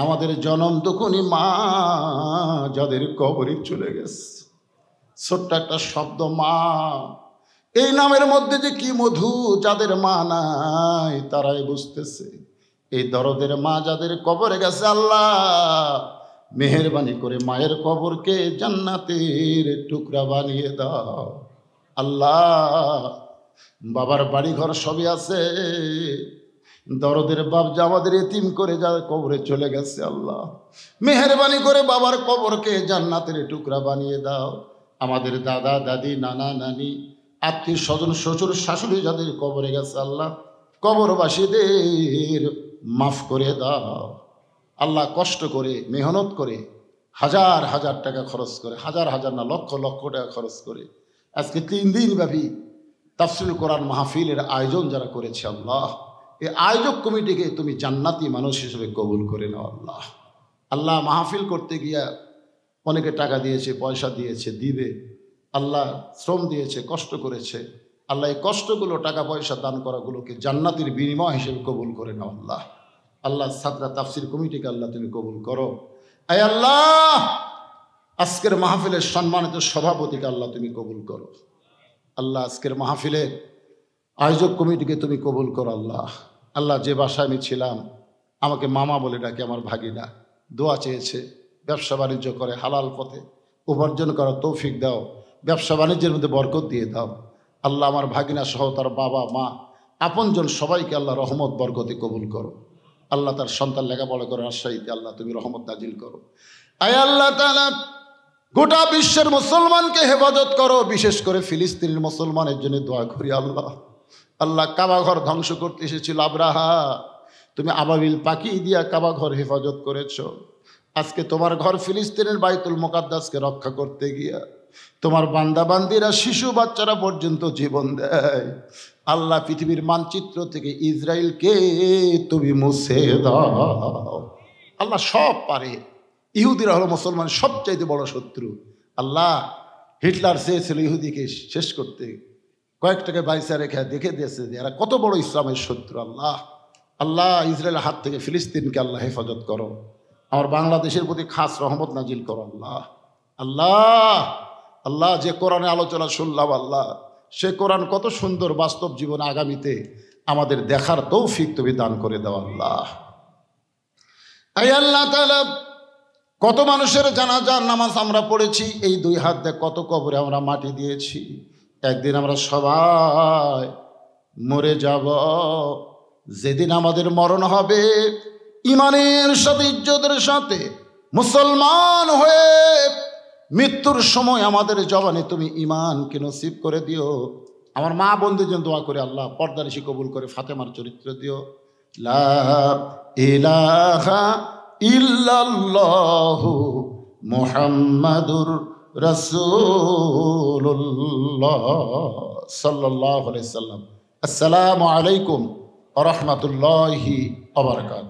আমাদের জনম দুখুনি মা যাদের কবরে চলে গেছে, ছোট্ট একটা শব্দ মা, এই নামের মধ্যে যে কি মধু, যাদের মা নাই তারাই বুঝতেছে। এই দরদের মা যাদের কবরে গেছে আল্লাহ মেহেরবানি করে মায়ের কবরকে জান্নাতের টুকরা বানিয়ে দাও। আল্লাহ বাবার বাড়ি ঘর সবই আছে, দরদের বাপ যে আমাদের এতিম করে যার কবরে চলে গেছে আল্লাহ মেহেরবানি করে বাবার কবরকে জান্নাতের টুকরা বানিয়ে দাও। আমাদের দাদা দাদি, নানা নানি, আত্মীয় স্বজন, শ্বশুর শাশুড়ি যাদের কবরে গেছে আল্লাহ কবরবাসীদের মাফ করে দাও। আল্লাহ কষ্ট করে মেহনত করে হাজার হাজার টাকা খরচ করে, হাজার হাজার না লক্ষ লক্ষ টাকা খরচ করে আজকে 3 দিন ব্যাপী তাফসীরুল কোরআন মাহফিলের আয়োজন যারা করেছে আল্লাহ, এই আয়োজক কমিটিকে তুমি জান্নাতি মানুষ হিসেবে কবুল করে নাও। আল্লাহ আল্লাহ মাহফিল করতে গিয়া অনেকে টাকা দিয়েছে, পয়সা দিয়েছে, দিবে, আল্লাহ শ্রম দিয়েছে, কষ্ট করেছে। আল্লাহ এই কষ্টগুলো, টাকা পয়সা দান করাগুলোকে জান্নাতের বিনিময় হিসেবে কবুল করে নাও। আল্লাহ আল্লাহ ছাত্রা তাফসীর কমিটিকে আল্লাহ তুমি কবুল করো। আয় আল্লাহ আজকের মাহফিলের সম্মানিত সভাপতিকে আল্লাহ তুমি কবুল করো। আল্লাহ আজকের মাহফিলের আয়োজক কমিটিকে তুমি কবুল করো। আল্লাহ আল্লাহ যে বাসায় আমি ছিলাম, আমাকে মামা বলে ডাকে আমার ভাগিনা, দোয়া চেয়েছে, ব্যবসা বাণিজ্য করে হালাল পথে উপার্জন করার তৌফিক দাও, ব্যবসা বাণিজ্যের মধ্যে বরকত দিয়ে দাও। আল্লাহ আমার ভাগিনা সহ তার বাবা মা আপনজন সবাইকে আল্লাহ রহমত বরকতে কবুল করো। আল্লাহ তার সন্তান লেখাপড়া করার আশাইতে আল্লাহ তুমি রহমত নাজিল করো। আয় আল্লাহ তাআলা গোটা বিশ্বের মুসলমানকে হেফাজত করো, বিশেষ করে ফিলিস্তিনের মুসলমানের জন্য দোয়া করি। আল্লাহ আল্লাহ কাবা ঘর ধ্বংস করতে এসেছিল আব্রাহা, তুমি আবাবিল পাখি দিয়া কাবা ঘর হেফাজত করেছ। আজকে তোমার ঘর ফিলিস্তিনের বাইতুল মুকাদ্দাসকে রক্ষা করতে গিয়া তোমার বান্দা বান্দিরা, শিশু বাচ্চারা পর্যন্ত জীবন দেয়। আল্লাহ পৃথিবীর মানচিত্র থেকে ইসরায়েলকে তুমি মুছে দাও। আল্লাহ সব পারে। ইহুদিরা হলো মুসলমানের সবচাইতে বড় শত্রু। আল্লাহ হিটলার চেয়েছিল ইহুদিকে শেষ করতে, কয়েকটাকে বাইসা রেখে দেখে দিয়েছে যে এরা কত বড় ইসলামের শত্রু। আল্লাহ আল্লাহ ইসরায়েলের হাত থেকে ফিলিস্তিনকে আল্লাহ হেফাজত করো। আমার বাংলাদেশের প্রতি খাস রহমত নাজিল করো আল্লাহ। আল্লাহ আল্লাহ যে কোরআনে আলোচনা শুনলাম আল্লাহ, সে কোরআন কত সুন্দর বাস্তব জীবনে আগামীতে আমাদের দেখার তৌফিক তুমি দান করে দাও আল্লাহ। এই আল্লাহ তাআলা কত মানুষের জানাজার নামাজ আমরা পড়েছি, এই দুই হাত দিয়ে কত কবরে আমরা মাটি দিয়েছি। একদিন আমরা সবাই মরে যাব। যেদিন আমাদের মরণ হবে ইমানের সাথে ইজ্জতের সাথে মুসলমান হয়ে মৃত্যুর সময় আমাদের জবানে তুমি ঈমানকে নসিব করে দিও। আমার মা বোনদের জন্য দোয়া করে আল্লাহ পর্দানিশি কবুল করে ফাতেমার চরিত্র দিও। লা ইলাহা ইল্লাল্লাহু মুহাম্মাদুর রাসূলুল্লাহ সাল্লাল্লাহু আলাইহি সাল্লাম। আসসালামু আলাইকুম ওয়া রাহমাতুল্লাহি ওয়া বারাকাতুহু।